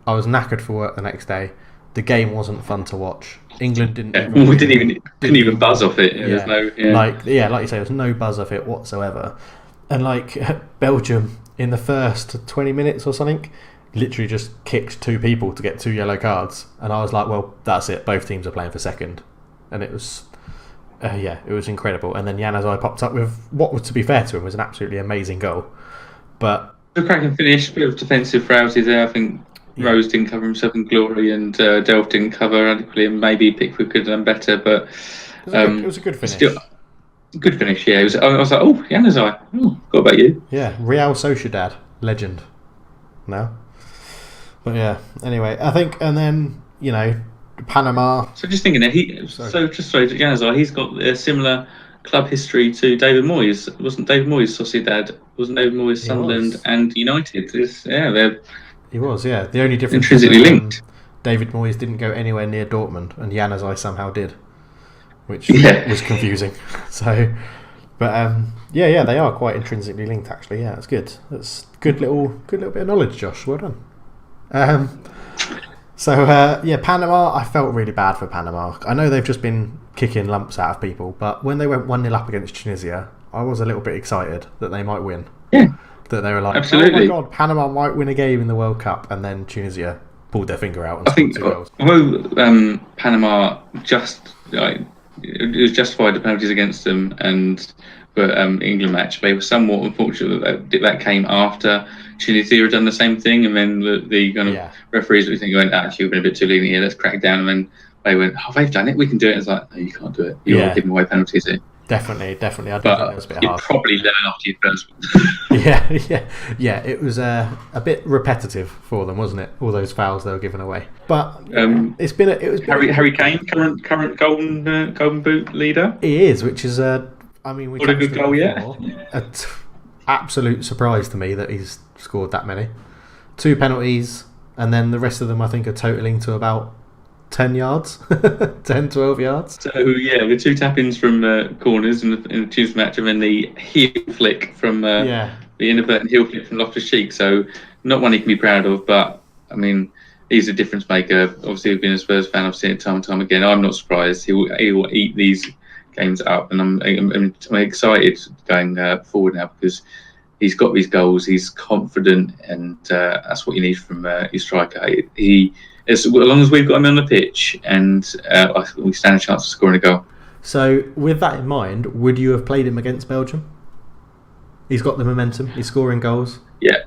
Speaker 1: I was knackered for work the next day. The game wasn't fun to watch. England didn't
Speaker 2: even buzz off it.
Speaker 1: Like you say, there's no buzz off it whatsoever. And Belgium in the first 20 minutes or something, literally just kicked 2 people to get 2 yellow cards. And I was like, well, that's it. Both teams are playing for second. And it was, it was incredible. And then Jan Hazard popped up with what, to be fair to him, was an absolutely amazing goal. But
Speaker 2: the cracking finish, bit of defensive frailty there. I think Rose didn't cover himself in glory, and Delph didn't cover adequately, and maybe Pickford could have done better. But
Speaker 1: it was a good finish.
Speaker 2: Still, good finish. Yeah, I was like, oh, Januzaj. Oh, what about you?
Speaker 1: Yeah, Real Sociedad legend. No, but yeah. Anyway, I think, and then Panama.
Speaker 2: So just thinking that Januzaj, he's got a similar club history to David Moyes. Wasn't David Moyes Sociedad? Wasn't David Moyes Sunderland and United? They're
Speaker 1: He was, yeah. The only difference
Speaker 2: intrinsically linked.
Speaker 1: David Moyes didn't go anywhere near Dortmund, and Januzaj somehow did, which was confusing. So, but they are quite intrinsically linked. Actually, yeah, it's good. That's good little bit of knowledge, Josh. Well done. Panama. I felt really bad for Panama. I know they've just been kicking lumps out of people, but when they went 1-0 up against Tunisia, I was a little bit excited that they might win.
Speaker 2: Yeah.
Speaker 1: That they were like,
Speaker 2: absolutely.
Speaker 1: Oh my God, Panama might win a game in the World Cup, and then Tunisia pulled their finger out and
Speaker 2: scored
Speaker 1: 2 goals.
Speaker 2: Although Panama it was justified the penalties against them, and the England match, they were somewhat unfortunate that came after Tunisia had done the same thing, and then the kind of referees were thinking, actually, we've been a bit too lenient here, let's crack down, and then they went, they've done it, we can do it. It's like, no, you can't do it. You're giving away penalties here.
Speaker 1: Definitely. I do think that was a bit hard.
Speaker 2: Probably learn after your first one.
Speaker 1: Yeah. It was a bit repetitive for them, wasn't it? All those fouls they were giving away. But it's been
Speaker 2: Harry Kane, current golden boot leader.
Speaker 1: He is, which is we
Speaker 2: what a good goal,
Speaker 1: absolute surprise to me that he's scored that many. 2 penalties, and then the rest of them I think are totaling to about 10 yards, 10, 12 yards.
Speaker 2: So, with 2 tap-ins from corners in the Tuesday match, and then the heel flick from the inadvertent heel flick from Loftus-Cheek. So, not one he can be proud of, but, he's a difference maker. Obviously, being a Spurs fan, I've seen it time and time again. I'm not surprised. He will eat these games up, and I'm excited going forward now because he's got these goals, he's confident, and that's what you need from your striker. As long as we've got him on the pitch, and we stand a chance of scoring a goal.
Speaker 1: So, with that in mind, would you have played him against Belgium? He's got the momentum. He's scoring goals.
Speaker 2: Yeah,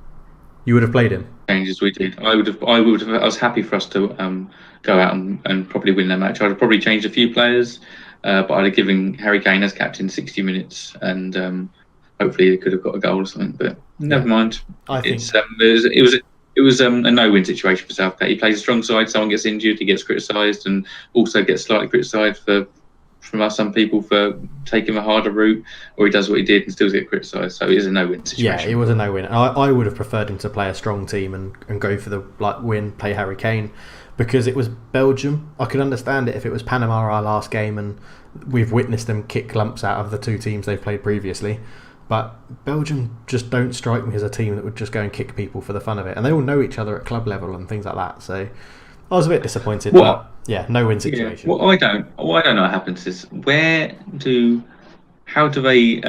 Speaker 1: you would have played him.
Speaker 2: Changes we did. I would have. I was happy for us to go out and probably win that match. I'd have probably changed a few players, but I'd have given Harry Kane as captain 60 minutes, and hopefully they could have got a goal or something. But never mind.
Speaker 1: I think
Speaker 2: it was a no-win situation for Southgate. He plays a strong side, someone gets injured, he gets criticised, and also gets slightly criticised from some people for taking a harder route, or he does what he did and still get criticised. So it is a no-win situation.
Speaker 1: Yeah, it was a no-win. I would have preferred him to play a strong team and go for the win, play Harry Kane, because it was Belgium. I could understand it if it was Panama our last game and we've witnessed them kick lumps out of the 2 teams they've played previously. But Belgium just don't strike me as a team that would just go and kick people for the fun of it. And they all know each other at club level and things like that. So I was a bit disappointed. But no-win situation.
Speaker 2: What I don't know what happens is how do they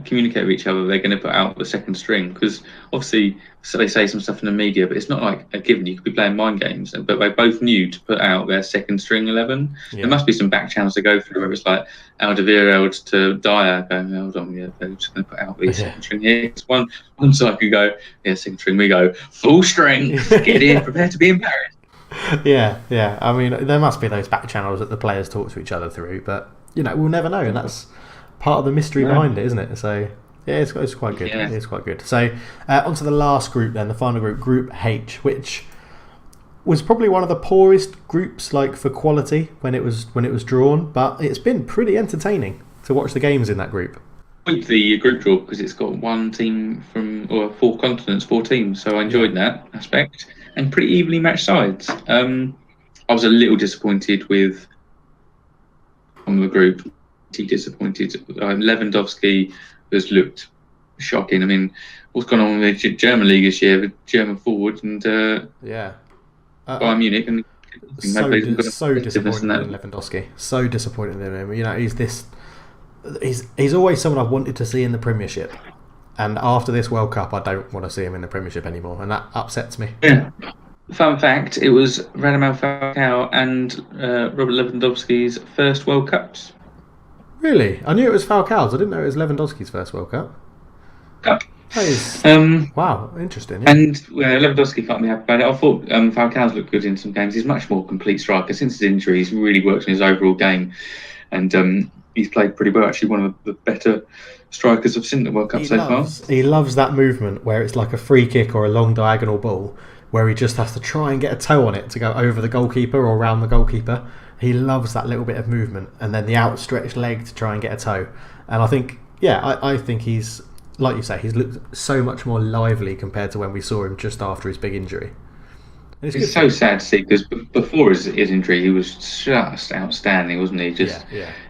Speaker 2: communicate with each other? They're going to put out the second string, because obviously they say some stuff in the media, but it's not like a given. You could be playing mind games, but they both knew to put out their second string 11. Yeah. There must be some back channels to go through where it's like Alderweireld to Dyer going, hold on, they're just going to put out the second string here. It's one side could go, second string, we go full string, get in, prepare to be embarrassed.
Speaker 1: Yeah. There must be those back channels that the players talk to each other through, but we'll never know, and that's part of the mystery behind it, isn't it? So it's quite good. It's quite good. So onto the last group then, the final group, Group H, which was probably one of the poorest groups for quality when it was drawn, but it's been pretty entertaining to watch the games in that group.
Speaker 2: The group draw, because it's got 1 team from 4 continents, 4 teams, so I enjoyed that aspect, and pretty evenly matched sides. I was a little disappointed with the group. Disappointed. Lewandowski has looked shocking. What's gone on with the German league this year? The German forward and Bayern Munich, and
Speaker 1: so disappointed in Lewandowski. So disappointed in him. He's always someone I've wanted to see in the Premiership, and after this World Cup, I don't want to see him in the Premiership anymore, and that upsets me.
Speaker 2: Yeah. Fun fact: it was Radamel Falcao and Robert Lewandowski's first World Cups.
Speaker 1: Really? I knew it was Falcao's. I didn't know it was Lewandowski's first World Cup. That is
Speaker 2: Um,
Speaker 1: wow, interesting. Yeah,
Speaker 2: and Lewandowski can't be happy about it. I thought Falcao's looked good in some games. He's much more complete striker since his injury. He's really worked on his overall game, and he's played pretty well. Actually, one of the better strikers I've seen at the World Cup so far.
Speaker 1: he loves that movement where it's like a free kick or a long diagonal ball, where he just has to try and get a toe on it to go over the goalkeeper or around the goalkeeper. He loves that little bit of movement, and then the outstretched leg to try and get a toe. And I think, I think he's, like you say, he's looked so much more lively compared to when we saw him just after his big injury.
Speaker 2: It's so sad to see, because before his injury, he was just outstanding, wasn't he? Just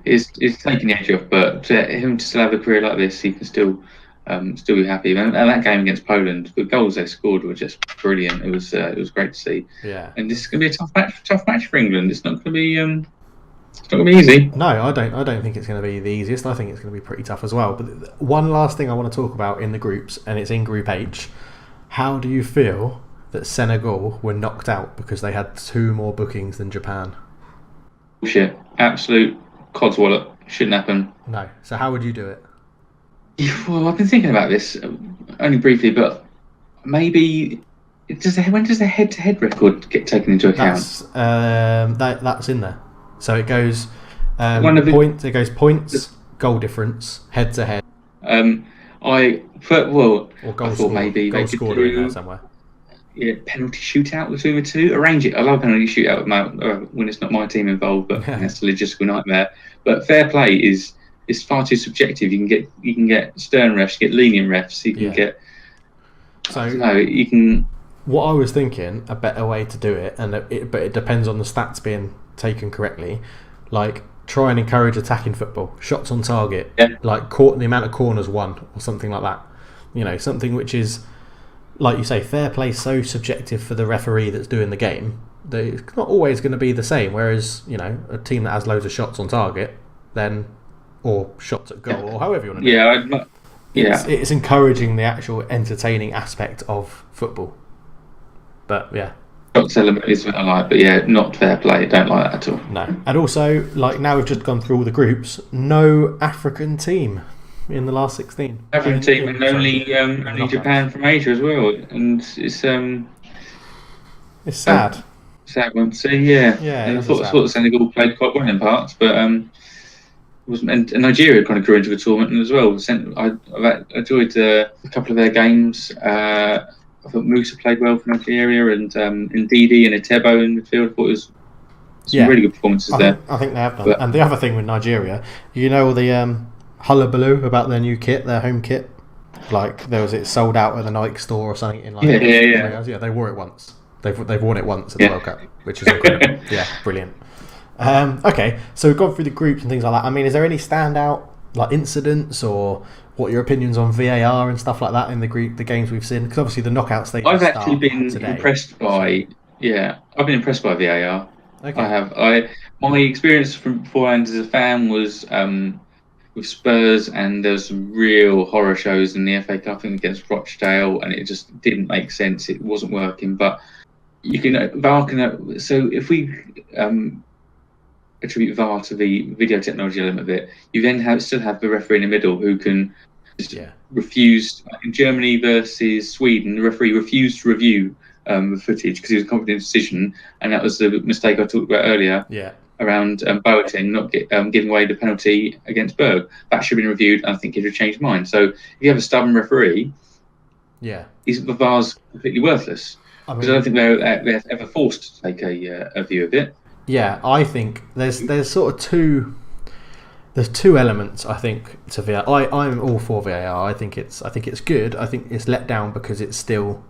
Speaker 2: it's taking the edge off. But to him to still have a career like this, he can still be happy. And that game against Poland, the goals they scored were just brilliant. It was great to see.
Speaker 1: Yeah.
Speaker 2: And this is going to be a tough match for England. It's not going to be it's not going to be easy.
Speaker 1: No, I don't think it's going to be the easiest. I think it's going to be pretty tough as well. But one last thing I want to talk about in the groups, and it's in Group H. How do you feel that Senegal were knocked out because they had 2 more bookings than Japan?
Speaker 2: Bullshit. Absolute codswallop. Shouldn't happen.
Speaker 1: No. So how would you do it?
Speaker 2: Well, I've been thinking about this only briefly, but maybe when does the head-to-head record get taken into account?
Speaker 1: That's in there. So it goes points. It goes points, goal difference, head-to-head.
Speaker 2: I thought maybe
Speaker 1: goal
Speaker 2: they could
Speaker 1: scored in there
Speaker 2: do
Speaker 1: somewhere.
Speaker 2: Penalty shootout between the two. Arrange it. I love penalty shootout when it's not my team involved, but that's a logistical nightmare. But fair play is far too subjective. You can get stern refs, you get lenient refs, you can get. So I don't know, you can.
Speaker 1: What I was thinking, a better way to do it, but it depends on the stats being taken correctly. Like, try and encourage attacking football, shots on target, like the amount of corners won or something like that. Something which is, like you say, fair play so subjective for the referee that's doing the game that it's not always going to be the same. Whereas, a team that has loads of shots on target, or shots at goal, or however you want to do it. It's encouraging the actual entertaining aspect of football. But
Speaker 2: shots element is what I like, but not fair play. Don't like that at all.
Speaker 1: No, and also, like, now we've just gone through all the groups. No African team in the last 16.
Speaker 2: African team, and only Japan from Asia as well, and it's
Speaker 1: sad.
Speaker 2: Sad one to see. And I thought Senegal played quite well in parts, but and Nigeria kind of grew into a tournament as well. I've enjoyed a couple of their games. I thought Musa played well for Nigeria, and Ndidi and Etebo in midfield. I thought it was some really good performances there.
Speaker 1: I think they have done. And the other thing with Nigeria, all the hullabaloo about their new kit, their home kit. Like, it sold out at the Nike store or something. They wore it once. They've worn it once at the World Cup, which is incredible. Brilliant. Okay, so we've gone through the groups and things like that. I mean, is there any standout incidents, or what are your opinions on VAR and stuff like that in the games we've seen? Because obviously the knockout stage.
Speaker 2: I've actually been impressed by. I've been impressed by VAR.
Speaker 1: Okay.
Speaker 2: I have. My experience from beforehand as a fan was with Spurs, and there was some real horror shows in the FA Cup against Rochdale, and it just didn't make sense. It wasn't working, but you can VAR can. So if we attribute VAR to the video technology element of it, you then still have the referee in the middle who can refuse. In Germany versus Sweden, the referee refused to review the footage because it was a confident decision, and that was the mistake I talked about earlier. Around Boateng not giving away the penalty against Berg. That should have been reviewed, and I think he'd have changed his mind. So if you have a stubborn referee, the VAR's completely worthless, because I don't think they're ever forced to take a view of it.
Speaker 1: Yeah, I think there's sort of two. There's two elements, I think, to VAR. I'm all for VAR. I think it's good. I think it's let down because it's still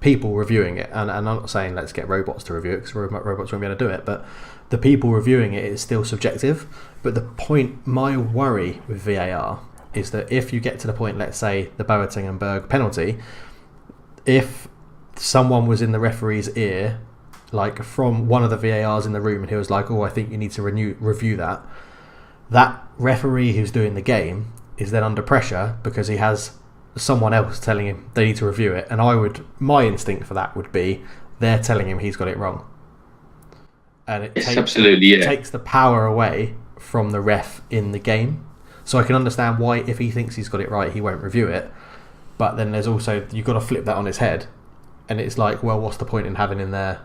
Speaker 1: people reviewing it, and I'm not saying let's get robots to review it, because robots won't be able to do it, but the people reviewing it is still subjective. But my worry with VAR is that if you get to the point, let's say the Boateng and Berg penalty, if someone was in the referee's ear, like from one of the VARs in the room, and he was like, "Oh, I think you need to review that." That referee who's doing the game is then under pressure because he has someone else telling him they need to review it. And my instinct for that would be they're telling him he's got it wrong. And it takes the power away from the ref in the game. So I can understand why, if he thinks he's got it right, he won't review it. But then there's also, you've got to flip that on its head, and it's like, well, what's the point in having in there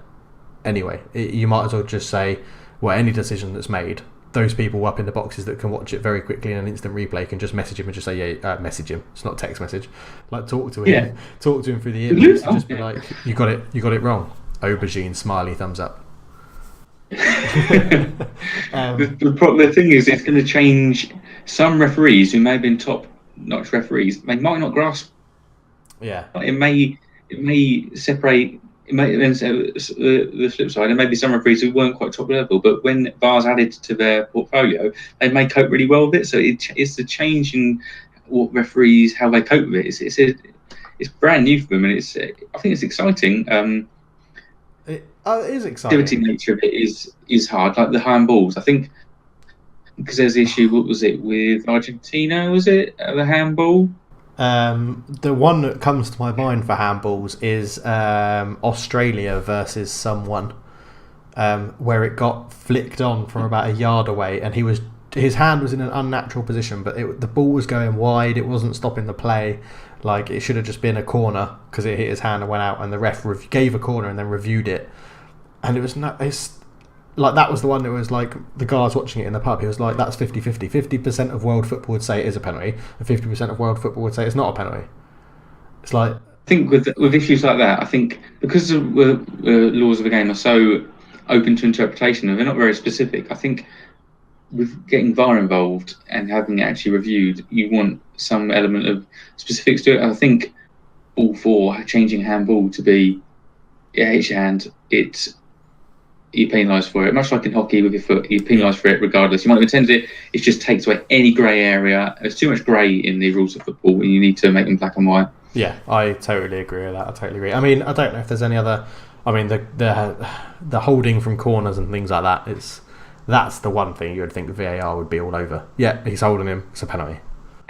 Speaker 1: anyway? You might as well just say, well, any decision that's made, those people up in the boxes that can watch it very quickly in an instant replay can just message him and just say, message him. It's not text message. Like, talk to him through the earpiece and just be like, you got it wrong. Aubergine, smiley, thumbs up.
Speaker 2: The thing is, it's going to change. Some referees who may have been top-notch referees, they might not grasp.
Speaker 1: Yeah.
Speaker 2: It may separate. It may then the flip side. There may be some referees who weren't quite top level, but when VAR's added to their portfolio, they may cope really well with it. So it's the change in what referees, how they cope with it. It's brand new for them, and I think it's exciting.
Speaker 1: It is exciting.
Speaker 2: The activity nature of it is hard. Like the handballs, I think, because there's the issue. What was it with Argentina? Was it the handball?
Speaker 1: The one that comes to my mind for handballs is Australia versus someone, where it got flicked on from about a yard away, and his hand was in an unnatural position, but the ball was going wide. It wasn't stopping the play. Like, it should have just been a corner because it hit his hand and went out, and the ref gave a corner and then reviewed it, and it's like, that was the one that was like, the guys watching it in the pub, he was like, that's 50-50. 50% of world football would say it is a penalty, and 50% of world football would say it's not a penalty. It's like,
Speaker 2: I think with issues like that, I think because the laws of the game are so open to interpretation and they're not very specific, I think with getting VAR involved and having it actually reviewed, you want some element of specifics to it. I think all for changing handball to be, it hits your hand, you're penalised for it. Much like in hockey with your foot, you're penalised for it regardless. You might have intended it, it just takes away any grey area. There's too much grey in the rules of football, and you need to make them black and white.
Speaker 1: Yeah, I totally agree with that. I totally agree. I mean, I don't know if there's any other. I mean, the holding from corners and things like that. That's the one thing you would think VAR would be all over. Yeah, he's holding him. It's a penalty.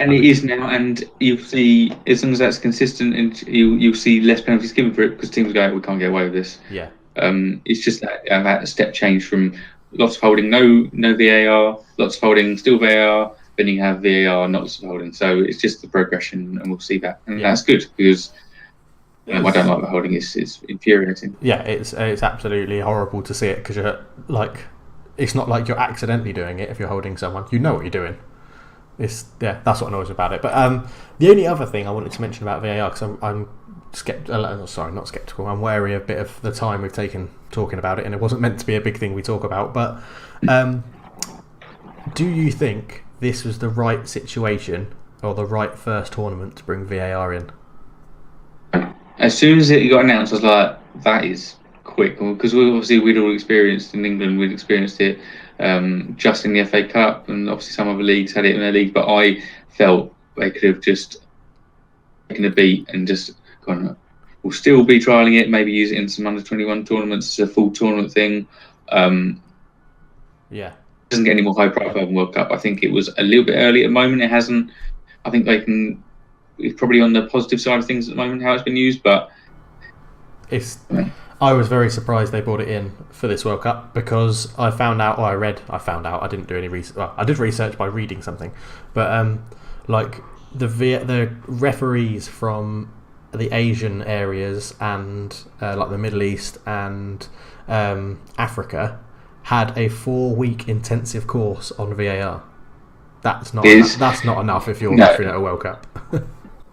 Speaker 2: And it is now, and you'll see, as long as that's consistent, and you'll see less penalties given for it, because teams go, we can't get away with this.
Speaker 1: Yeah.
Speaker 2: It's just that step change from lots of holding, no VAR, lots of holding, still VAR, then you have VAR, not lots of holding. So it's just the progression, and we'll see that, and that's good, because I don't like the holding. It's infuriating. Yeah,
Speaker 1: it's absolutely horrible to see it, because you're like, it's not like you're accidentally doing it if you're holding someone. You know what you're doing. That's what annoys me about it. But the only other thing I wanted to mention about VAR, because I'm not skeptical. I'm wary a bit of the time we've taken talking about it, and it wasn't meant to be a big thing we talk about. But do you think this was the right situation or the right first tournament to bring VAR in?
Speaker 2: As soon as it got announced, I was like, that is quick, because we'd all experienced in England. We'd experienced it just in the FA Cup, and obviously some other leagues had it in their league. But I felt they could have just taken a beat and just gone, we'll still be trialling it, maybe use it in some under-21 tournaments as a full tournament thing.
Speaker 1: It
Speaker 2: doesn't get any more high profile than World Cup. I think it was a little bit early at the moment. It hasn't. I think it's probably on the positive side of things at the moment, how it's been used, but
Speaker 1: I was very surprised they brought it in for this World Cup, because I didn't do any research. Well, I did research by reading something, but like the referees from the Asian areas and like the Middle East and Africa had a 4-week intensive course on VAR. That's not enough if you're refereeing at a World Cup.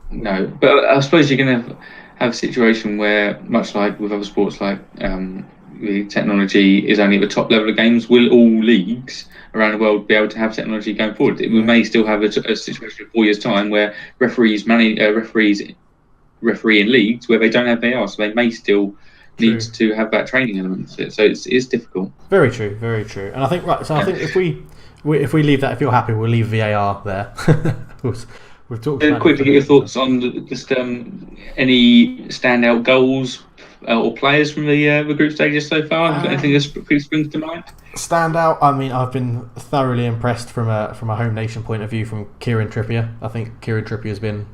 Speaker 2: No, but I suppose you're going to have a situation where, much like with other sports, like the technology is only at the top level of games. Will all leagues around the world be able to have technology going forward? We may still have a situation in 4 years' time where referees referee in leagues where they don't have VAR, so they may still need to have that training element to it. So it's difficult.
Speaker 1: Very true, very true. And I think I think if we leave that, if you're happy, we'll leave VAR there. We've talked about
Speaker 2: quickly, get your thoughts on just any standout goals or players from the group stages so far. Have you got anything that springs to mind?
Speaker 1: Standout. I mean, I've been thoroughly impressed from a home nation point of view from Kieran Trippier. I think Kieran Trippier has been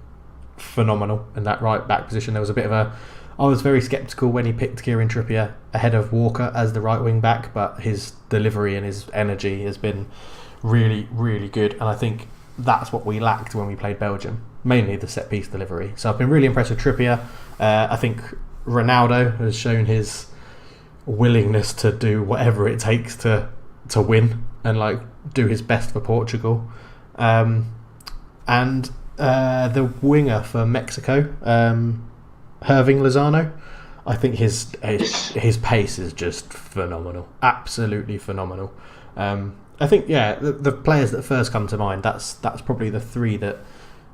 Speaker 1: phenomenal in that right back position. There was I was very sceptical when he picked Kieran Trippier ahead of Walker as the right wing back, but his delivery and his energy has been really, really good, and I think that's what we lacked when we played Belgium. mainly the set piece delivery. So I've been really impressed with Trippier. I think Ronaldo has shown his willingness to do whatever it takes to win and like do his best for Portugal. And the winger for Mexico, Herving Lozano, I think his pace is just phenomenal, absolutely phenomenal. I think the players that first come to mind, that's probably the three that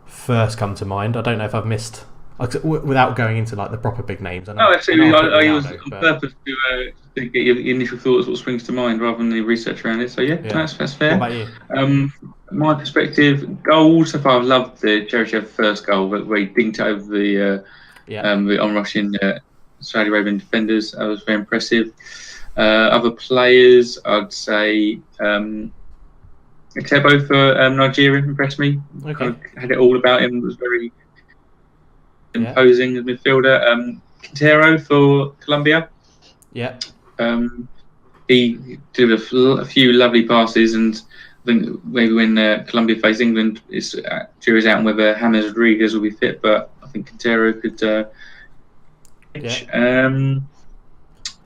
Speaker 1: first come to mind. I don't know if I've missed, without going into like the proper big names.
Speaker 2: Absolutely. I was on purpose to get your initial thoughts, what springs to mind, rather than the research around it. So that's fair.
Speaker 1: What about you?
Speaker 2: My perspective, goals so far, I've loved the Cheryshev first goal where he dinked over the on-rushing Saudi Arabian defenders. That was very impressive. Other players, I'd say Etebo for Nigeria impressed me.
Speaker 1: Okay.
Speaker 2: Kind of had it all about him. Was very imposing as midfielder. Quintero for Colombia.
Speaker 1: Yeah.
Speaker 2: He did a few lovely passes, and I think maybe when Colombia face England, jury's out on whether James Rodriguez will be fit, but I think Quintero could.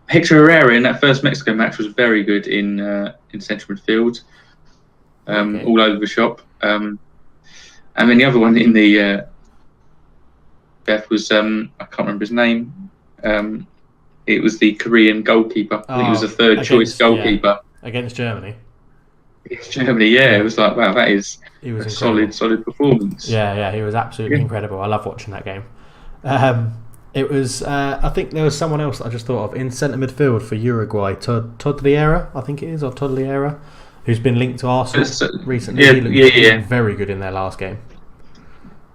Speaker 2: Hector Herrera in that first Mexico match was very good in central midfield, all over the shop. And then the other one in the Beth was I can't remember his name. It was the Korean goalkeeper. I think he was the third choice goalkeeper
Speaker 1: against Germany.
Speaker 2: Against Germany, it was like, wow, that is a solid performance.
Speaker 1: Yeah, he was absolutely incredible. I love watching that game. It was, I think there was someone else that I just thought of in centre midfield for Uruguay, Todliera, I think it is, or Todliera, who's been linked to Arsenal recently. He looked very good in their last game.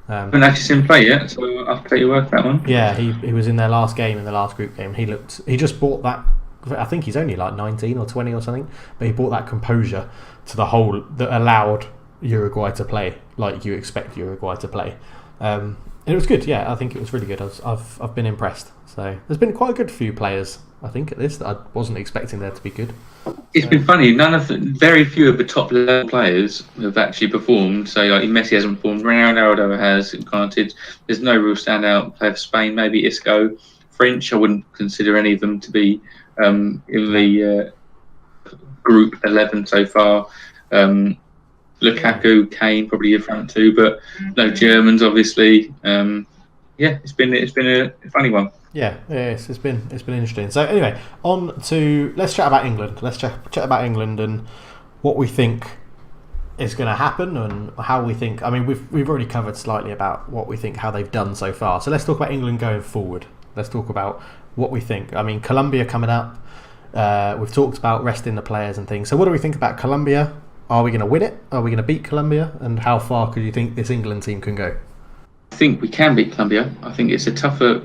Speaker 2: I haven't actually seen him play yet, so I'll take your word for that one.
Speaker 1: Yeah, he was in their last game, in the last group game. He just brought that, I think he's only like 19 or 20 or something, but he brought that composure to the whole that allowed Uruguay to play like you expect Uruguay to play. And it was good, I think it was really good. I've been impressed. So there's been quite a good few players, I think, at this that I wasn't expecting there to be good.
Speaker 2: It's been funny. Very few of the top level players have actually performed. So like Messi hasn't performed. Ronaldo has. Granted, there's no real standout player for Spain. Maybe Isco. French, I wouldn't consider any of them to be in the group 11 so far. Lukaku, Kane, probably your front two, but no Germans, obviously. It's been a funny one.
Speaker 1: Yes, it's been interesting. So anyway, let's chat about England. Let's chat about England and what we think is going to happen and how we think. I mean, we've already covered slightly about what we think, how they've done so far. So let's talk about England going forward. Let's talk about what we think. I mean, Colombia coming up. We've talked about resting the players and things. So what do we think about Colombia? Are we going to win it? Are we going to beat Colombia? And how far could you think this England team can go?
Speaker 2: I think we can beat Colombia. I think it's a tougher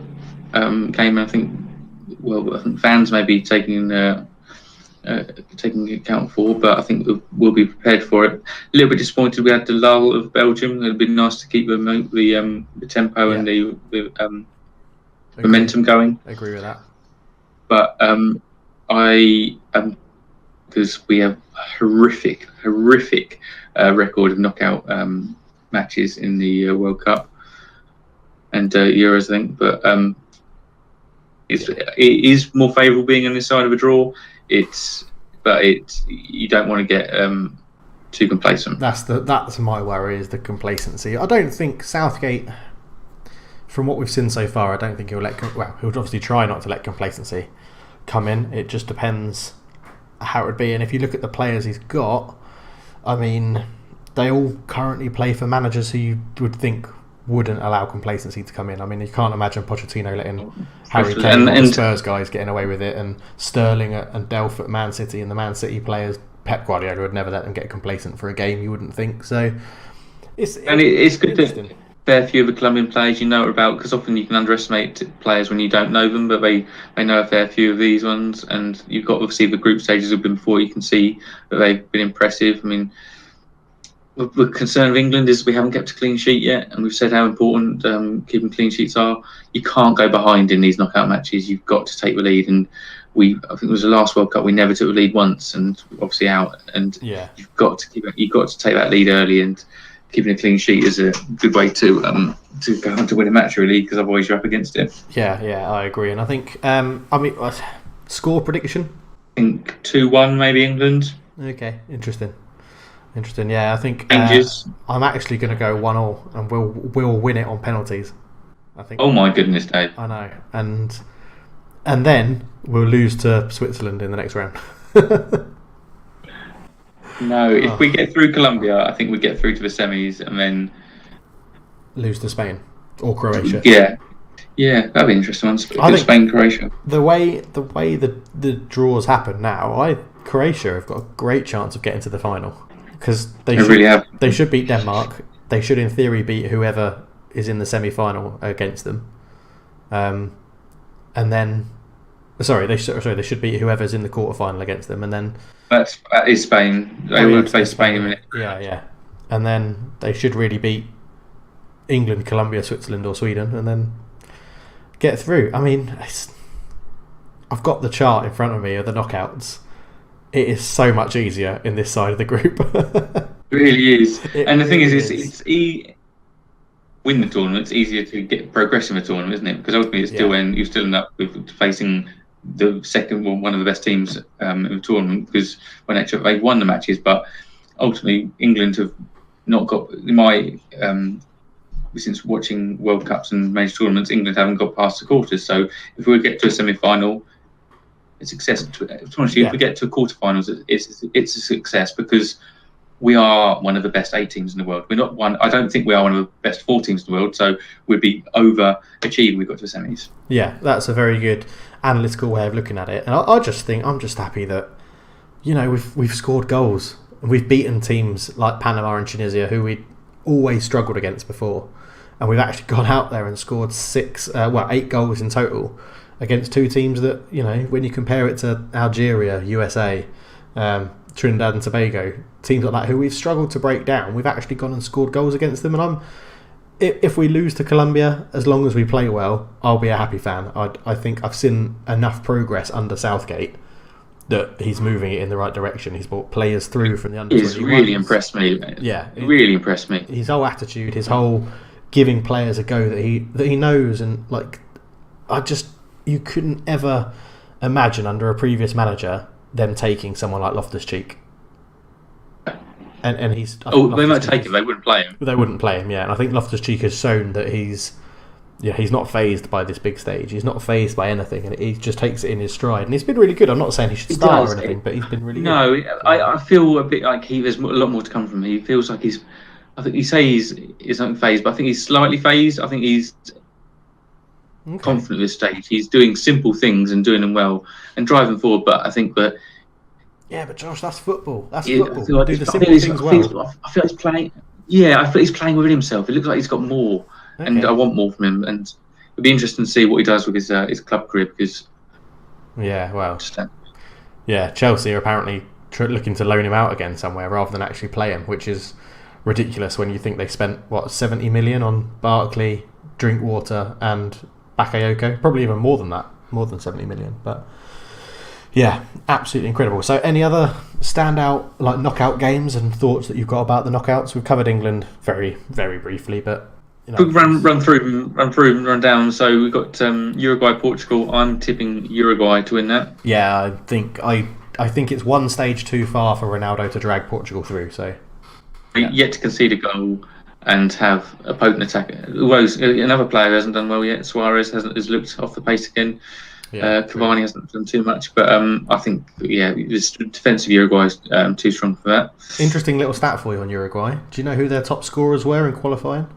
Speaker 2: game. I think fans may be taking account for, but I think we'll be prepared for it. A little bit disappointed we had the lull of Belgium. It'd been nice to keep the tempo and the momentum going.
Speaker 1: I agree with that.
Speaker 2: But because we have horrific record of knockout matches in the World Cup and Euros, I think. But it is more favourable being on this side of a draw. You don't want to get too complacent.
Speaker 1: That's my worry, is the complacency. I don't think Southgate, from what we've seen so far, I don't think he'll he'll obviously try not to let complacency come in. It just depends how it would be. And if you look at the players he's got, I mean, they all currently play for managers who you would think wouldn't allow complacency to come in. I mean, you can't imagine Pochettino letting Harry Kane and the Spurs guys getting away with it, and Sterling and Delph at Man City, and the Man City players, Pep Guardiola would never let them get complacent for a game, you wouldn't think. So it's
Speaker 2: good to fair few of the Colombian players you know about, because often you can underestimate players when you don't know them, but they know a fair few of these ones. And you've got obviously the group stages have been before, you can see that they've been impressive. I mean, the concern of England is we haven't kept a clean sheet yet, and we've said how important keeping clean sheets are. You can't go behind in these knockout matches. You've got to take the lead, and I think it was the last World Cup we never took the lead once, and obviously out. And you've got to take that lead early, and keeping a clean sheet is a good way to go on to win a match, really, because otherwise you're up against it.
Speaker 1: Yeah, I agree. And I think, score prediction?
Speaker 2: I think 2-1 maybe England.
Speaker 1: Okay, interesting. Yeah, I think I'm actually going to go 1-1, and we'll win it on penalties. I think.
Speaker 2: Oh my goodness, Dave!
Speaker 1: I know, and then we'll lose to Switzerland in the next round.
Speaker 2: No, if we get through Colombia, I think we get through to the semis, and then
Speaker 1: lose to Spain or Croatia.
Speaker 2: Yeah, that'd be interesting. Spain, Croatia.
Speaker 1: The way the draws happen now, Croatia have got a great chance of getting to the final because they should beat Denmark. They should, in theory, beat whoever is in the semi-final against them. And then, they should beat whoever's in the quarter-final against them, and then
Speaker 2: that is Spain. They will face Spain in a minute.
Speaker 1: Yeah, and then they should really beat England, Colombia, Switzerland, or Sweden, and then get through. I mean, I've got the chart in front of me of the knockouts. It is so much easier in this side of the group.
Speaker 2: It really is. And the thing is, win the tournament. It's easier to progress in the tournament, isn't it? Because ultimately, it's still you still end up with facing the second one of the best teams in the tournament, because when actually they've won the matches, but ultimately England have not got, in my since watching World Cups and major tournaments, England haven't got past the quarters. So if we get to a semi-final, it's a success. Honestly, if we get to quarterfinals, it's a success, because we are one of the best 8 teams in the world. We're not one. I don't think we are one of the best 4 teams in the world. So we'd be overachieving. We got to the semis.
Speaker 1: Yeah, that's a very good analytical way of looking at it. And I just think I'm just happy that we've scored goals. We've beaten teams like Panama and Tunisia, who we always struggled against before, and we've actually gone out there and scored 8 goals in total against 2 teams that, when you compare it to Algeria, USA, Trinidad and Tobago, teams like that who we've struggled to break down, we've actually gone and scored goals against them. And if we lose to Colombia, as long as we play well, I'll be a happy fan. I think I've seen enough progress under Southgate that he's moving it in the right direction. He's brought players through from the under-21s.
Speaker 2: He's really impressed me. Yeah, really impressed me.
Speaker 1: His whole attitude, his whole giving players a go that he knows, and you couldn't ever imagine under a previous manager them taking someone like Loftus-Cheek. And he's.
Speaker 2: They might take him. They wouldn't play him.
Speaker 1: They wouldn't play him. Yeah, and I think Loftus-Cheek has shown that he's not fazed by this big stage. He's not fazed by anything, and he just takes it in his stride. And he's been really good. I'm not saying he should start or anything, but he's been really good.
Speaker 2: No, I feel a bit like there's a lot more to come from him. He feels like he's. I think you say he's not phased, but I think he's slightly phased. I think he's confident at this stage. He's doing simple things and doing them well and driving forward. But I think that.
Speaker 1: Yeah, but Josh, that's football. That's football. Do the simple things well.
Speaker 2: I feel like he's playing. Yeah, I feel he's playing within himself. It looks like he's got more, and I want more from him. And it'll be interesting to see what he does with his club career, because.
Speaker 1: Yeah, well. Chelsea are apparently looking to loan him out again somewhere rather than actually play him, which is ridiculous when you think they spent 70 million on Barkley, Drinkwater, and Bakayoko. Probably even more than that, more than 70 million, but. Yeah, absolutely incredible. So, any other standout knockout games and thoughts that you've got about the knockouts? We've covered England very, very briefly, but
Speaker 2: quick run down. So we've got Uruguay, Portugal. I'm tipping Uruguay to win that.
Speaker 1: Yeah, I think it's one stage too far for Ronaldo to drag Portugal through. So
Speaker 2: yet to concede a goal and have a potent attack. Well, another player who hasn't done well yet. Suarez has looked off the pace again. Yeah, Cavani hasn't done too much, but I think this defensive Uruguay is too strong for that.
Speaker 1: Interesting little stat for you on Uruguay. Do you know who their top scorers were in qualifying?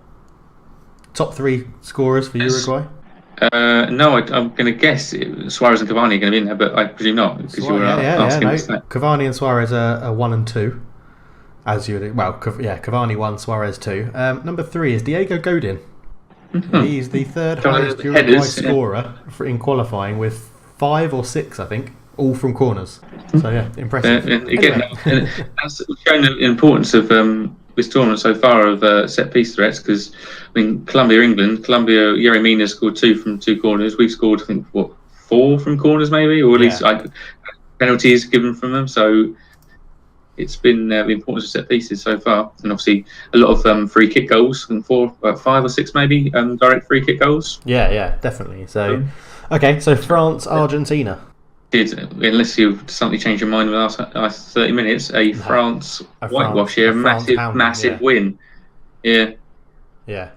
Speaker 1: Top 3 scorers for Uruguay?
Speaker 2: No, I'm going to guess Suarez and Cavani are going to be in there, but I presume not, because you were asking us that. Cavani
Speaker 1: and Suarez are 1 and 2, as you would. Well, Cavani 1, Suarez 2. Number 3 is Diego Godin. Mm-hmm. He's the third highest Uruguay scorer in qualifying, with 5 or 6, I think, all from corners. So impressive.
Speaker 2: Again, that's shown the importance of this tournament so far of set piece threats, because Colombia, Yerry Mina scored 2 from 2 corners. We've scored, I think, 4 from corners maybe, or at least penalties given from them. So it's been the importance of set pieces so far, and obviously a lot of free kick goals, and 5 or 6 maybe direct free kick goals.
Speaker 1: Yeah, definitely. So, okay, so France, Argentina.
Speaker 2: Unless you've suddenly changed your mind in the last 30 minutes, France whitewash here, massive win. Yeah.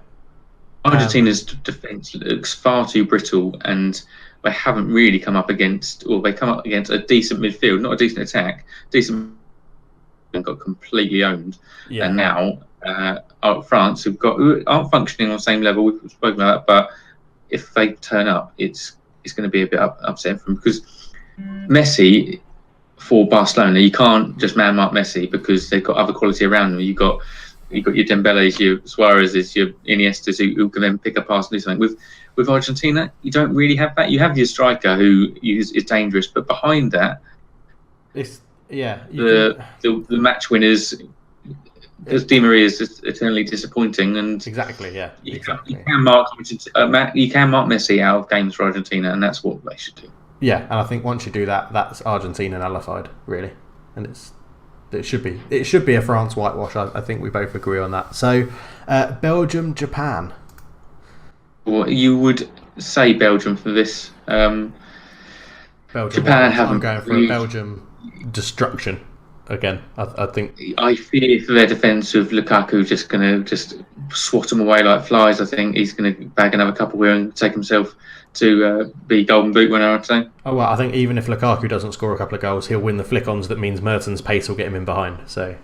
Speaker 2: Argentina's defence looks far too brittle, and they haven't really come up against, or they come up against a decent midfield, not a decent attack, decent, and got completely owned. Yeah. And now France, who aren't functioning on the same level, we've spoken about that, but if they turn up, it's going to be a bit upsetting for them, because Messi, for Barcelona, you can't just man mark Messi because they've got other quality around them. You've got your Dembélés, your Suarez's, your Iniestas who can then pick a pass and do something. With Argentina, you don't really have that. You have your striker who is dangerous, but behind that, the match winners, because Di Maria is just eternally disappointing, and
Speaker 1: exactly.
Speaker 2: You can mark Messi out of games for Argentina, and that's what they should do.
Speaker 1: Yeah, and I think once you do that, that's Argentina nullified, really, and it should be a France whitewash. I think we both agree on that. So, Belgium, Japan.
Speaker 2: Well, you would say Belgium for this.
Speaker 1: Belgium.
Speaker 2: Japan haven't.
Speaker 1: I'm going for a Belgium destruction again. I think.
Speaker 2: I fear for their defence with Lukaku just going to swat them away like flies. I think he's going to bag another couple here and take himself to be Golden Boot winner, I'd say.
Speaker 1: Oh, well, I think even if Lukaku doesn't score a couple of goals, he'll win the flick-ons. That means Mertens' pace will get him in behind. So,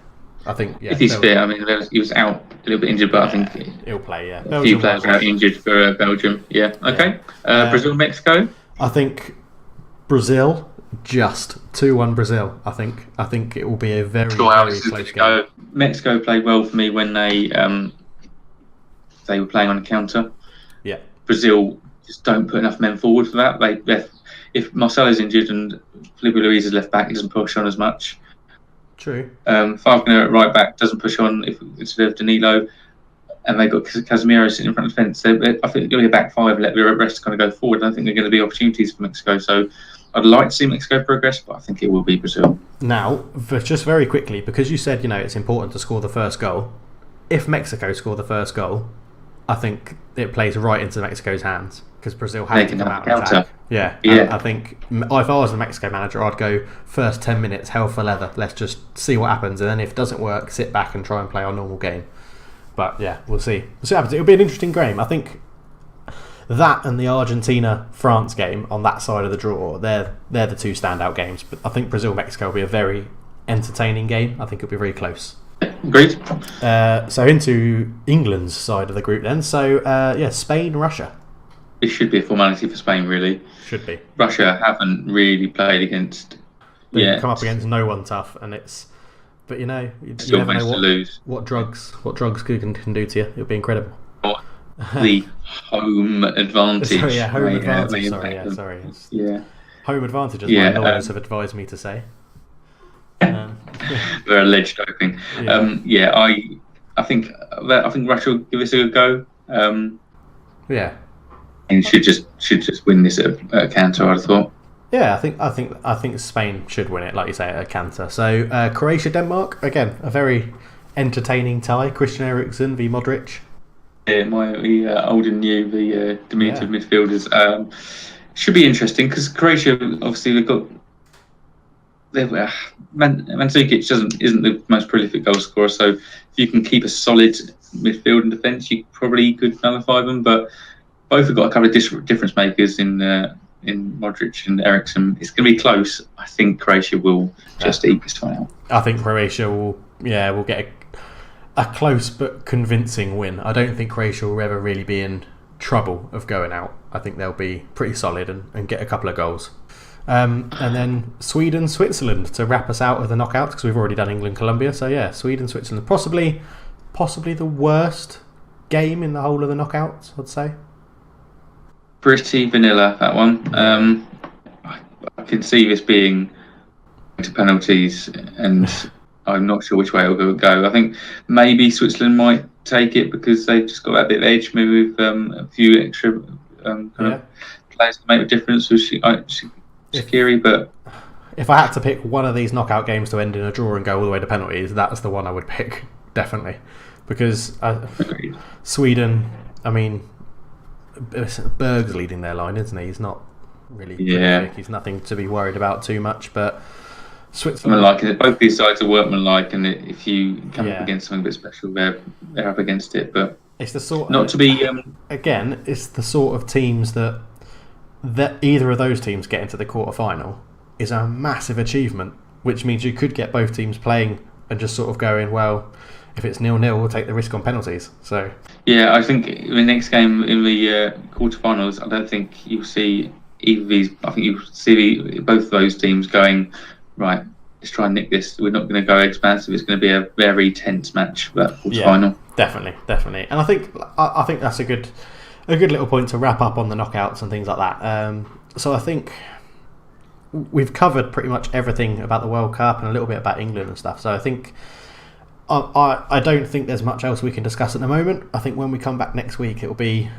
Speaker 1: I think,
Speaker 2: if he's fit, I mean, he was out a little bit injured, but I think
Speaker 1: he'll play. Yeah,
Speaker 2: a few players are out injured for Belgium. Yeah, okay. Brazil, Mexico.
Speaker 1: I think Brazil, just 2-1 Brazil. I think it will be a very close game.
Speaker 2: Mexico played well for me when they were playing on a counter.
Speaker 1: Yeah,
Speaker 2: Brazil just don't put enough men forward for that. If Marcelo's injured and Felipe Luis is left back, he doesn't push on as much.
Speaker 1: True.
Speaker 2: Fagner at right back doesn't push on instead of Danilo, and they got Casemiro sitting in front of the fence. I think they're going to be a back five, let the rest kind of go forward. I don't think they're going to be opportunities for Mexico. So I'd like to see Mexico progress, but I think it will be Brazil.
Speaker 1: Now, just very quickly, because you said it's important to score the first goal. If Mexico score the first goal, I think it plays right into Mexico's hands, because Brazil have to come out and attack. Yeah. I think if I was the Mexico manager, I'd go first 10 minutes, hell for leather. Let's just see what happens, and then if it doesn't work, sit back and try and play our normal game. But yeah, we'll see. We'll see what happens. It'll be an interesting game. I think that and the Argentina-France game on that side of the draw, they're the two standout games. But I think Brazil-Mexico will be a very entertaining game. I think it'll be very close.
Speaker 2: Agreed.
Speaker 1: So into England's side of the group then. So Spain, Russia.
Speaker 2: It should be a formality for Spain, really.
Speaker 1: Should be.
Speaker 2: Russia haven't really played against.
Speaker 1: They've come up against no one tough, and it's. But you never know what drugs can do to you. It'll be incredible.
Speaker 2: The home advantage.
Speaker 1: Home advantage. Sorry. Home advantage, as my lawyers have advised me to say.
Speaker 2: They're alleged doping. I think Russia will give this a good go. And should just win this at a canter, I'd have thought.
Speaker 1: Yeah, I think Spain should win it, like you say, at a canter. So Croatia, Denmark, again, a very entertaining tie. Christian Eriksen v Modric.
Speaker 2: Yeah, my old and new, the diminutive midfielders. Should be interesting because Croatia, obviously, they've got. Mandzukic isn't the most prolific goal scorer, so if you can keep a solid midfield and defence, you probably could nullify them. But both have got a couple of difference makers in Modric and Eriksen. It's going to be close. I think Croatia will just eke this one out.
Speaker 1: I think Croatia will get a close but convincing win. I don't think Croatia will ever really be in trouble of going out. I think they'll be pretty solid and get a couple of goals. And then Sweden, Switzerland to wrap us out of the knockouts, because we've already done England, Colombia. So yeah, Sweden, Switzerland, possibly the worst game in the whole of the knockouts, I'd say.
Speaker 2: Pretty vanilla, that one. I can see this being to penalties, and I'm not sure which way it'll go. I think maybe Switzerland might take it because they've just got that bit of edge, maybe with a few extra kind of players to make a difference with Shaqiri, but
Speaker 1: if I had to pick one of these knockout games to end in a draw and go all the way to penalties, that's the one I would pick, definitely. Because Sweden, I mean, Berg's leading their line, isn't he? He's not really prolific. He's nothing to be worried about too much, but
Speaker 2: Switzerland, both these sides are workmanlike, and if you come up against something a bit special, they're up against it. But
Speaker 1: it's the sort
Speaker 2: not to be
Speaker 1: again. It's the sort of teams that either of those teams get into the quarterfinal is a massive achievement, which means you could get both teams playing and just sort of going, well, if it's 0-0, we'll take the risk on penalties. So
Speaker 2: yeah, I think in the next game in the quarterfinals, I don't think you'll see either of these. I think you'll see both of those teams going, right, let's try and nick this. We're not going to go expansive. It's going to be a very tense match, that quarterfinal.
Speaker 1: Yeah, definitely. And I think that's a good little point to wrap up on the knockouts and things like that. So I think we've covered pretty much everything about the World Cup and a little bit about England and stuff. So I think I don't think there's much else we can discuss at the moment. I think when we come back next week, it'll be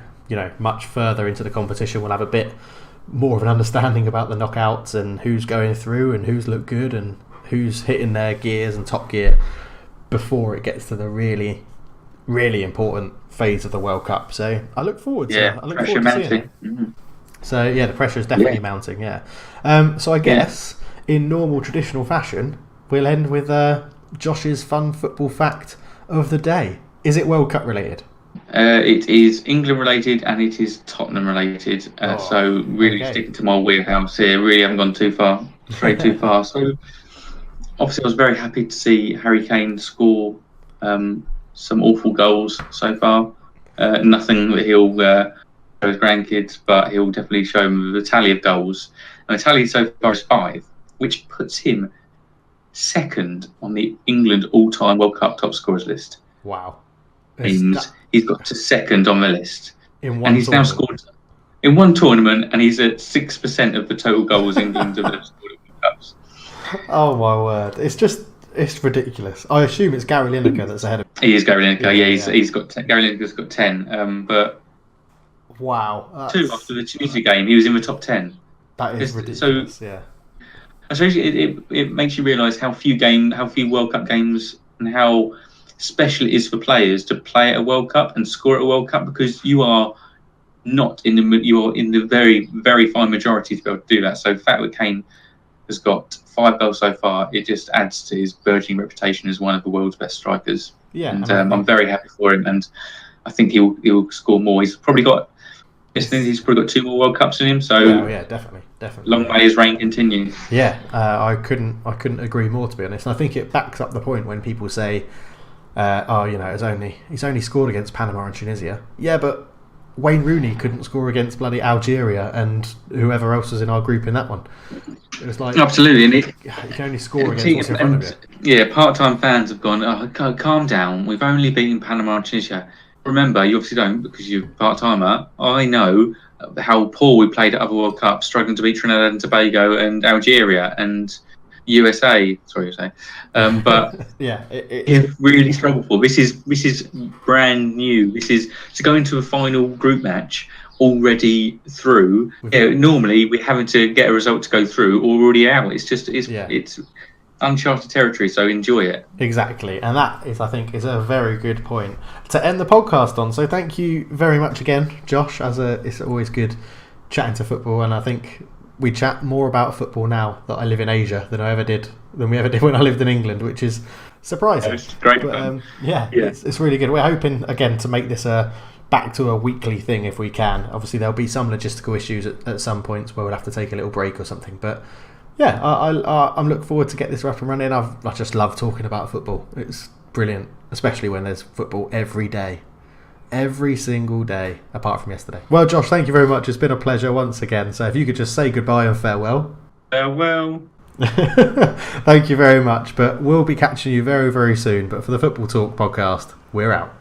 Speaker 1: much further into the competition. We'll have a bit more of an understanding about the knockouts and who's going through and who's looked good and who's hitting their gears and top gear before it gets to the really, really important phase of the World Cup. So I look forward to seeing it. Mm-hmm. So yeah, the pressure is definitely mounting. Yeah. So I guess in normal traditional fashion, we'll end with Josh's fun football fact of the day. Is it World Cup related?
Speaker 2: It is England related and it is Tottenham related. So really sticking to my wheelhouse here. Really haven't gone too far, too far. So obviously I was very happy to see Harry Kane score some awful goals so far. Nothing that he'll show his grandkids, but he'll definitely show them the tally of goals. And the tally so far is 5, which puts him second on the England all-time World Cup top scorers list.
Speaker 1: Wow.
Speaker 2: He's got to second on the list.
Speaker 1: And he's
Speaker 2: now scored in one tournament, and he's at 6% of the total goals England have ever scored at World Cups.
Speaker 1: Oh my word. It's ridiculous. I assume it's Gary Lineker that's ahead of him.
Speaker 2: He is Gary Lineker, he's got Gary Lineker's got 10. But
Speaker 1: wow.
Speaker 2: 2 after the Tunisia game, he was in the top 10.
Speaker 1: That is ridiculous,
Speaker 2: so, I suppose it makes you realise how few World Cup games and how special it is for players to play at a World Cup and score at a World Cup, because you are in the very, very fine majority to be able to do that. So the fact that Kane has got 5 goals so far, it just adds to his burgeoning reputation as one of the world's best strikers.
Speaker 1: Yeah,
Speaker 2: and I'm very happy for him, and I think he'll score more. He's probably got 2 more World Cups in him. So
Speaker 1: definitely.
Speaker 2: Long may his reign continue.
Speaker 1: Yeah, I couldn't agree more, to be honest. And I think it backs up the point when people say, he's only scored against Panama and Tunisia. Yeah, but Wayne Rooney couldn't score against bloody Algeria and whoever else was in our group in that one. It was like,
Speaker 2: absolutely, and
Speaker 1: you can only score against what's in front of you.
Speaker 2: Yeah, part-time fans have gone, calm down. We've only beaten Panama and Tunisia. Remember, you obviously don't because you're part-timer. I know how poor we played at other World Cups, struggling to beat Trinidad and Tobago and Algeria and USA. Sorry, USA. But it's really struggled for. This is brand new. This is to go into a final group match already through. Normally we're having to get a result to go through or already out. It's uncharted territory, so enjoy it.
Speaker 1: Exactly, and that is, I think, is a very good point to end the podcast on. So thank you very much again, Josh. It's always good chatting to football, and I think we chat more about football now that I live in Asia than we ever did when I lived in England, which is surprising.
Speaker 2: It's great.
Speaker 1: But, it's really good. We're hoping again to make this back to a weekly thing if we can. Obviously, there'll be some logistical issues at some points where we'll have to take a little break or something, but. Yeah, I'm looking forward to get this up and running. I just love talking about football. It's brilliant, especially when there's football every day. Every single day, apart from yesterday. Well, Josh, thank you very much. It's been a pleasure once again. So if you could just say goodbye and farewell.
Speaker 2: Farewell.
Speaker 1: Thank you very much. But we'll be catching you very, very soon. But for the Football Talk podcast, we're out.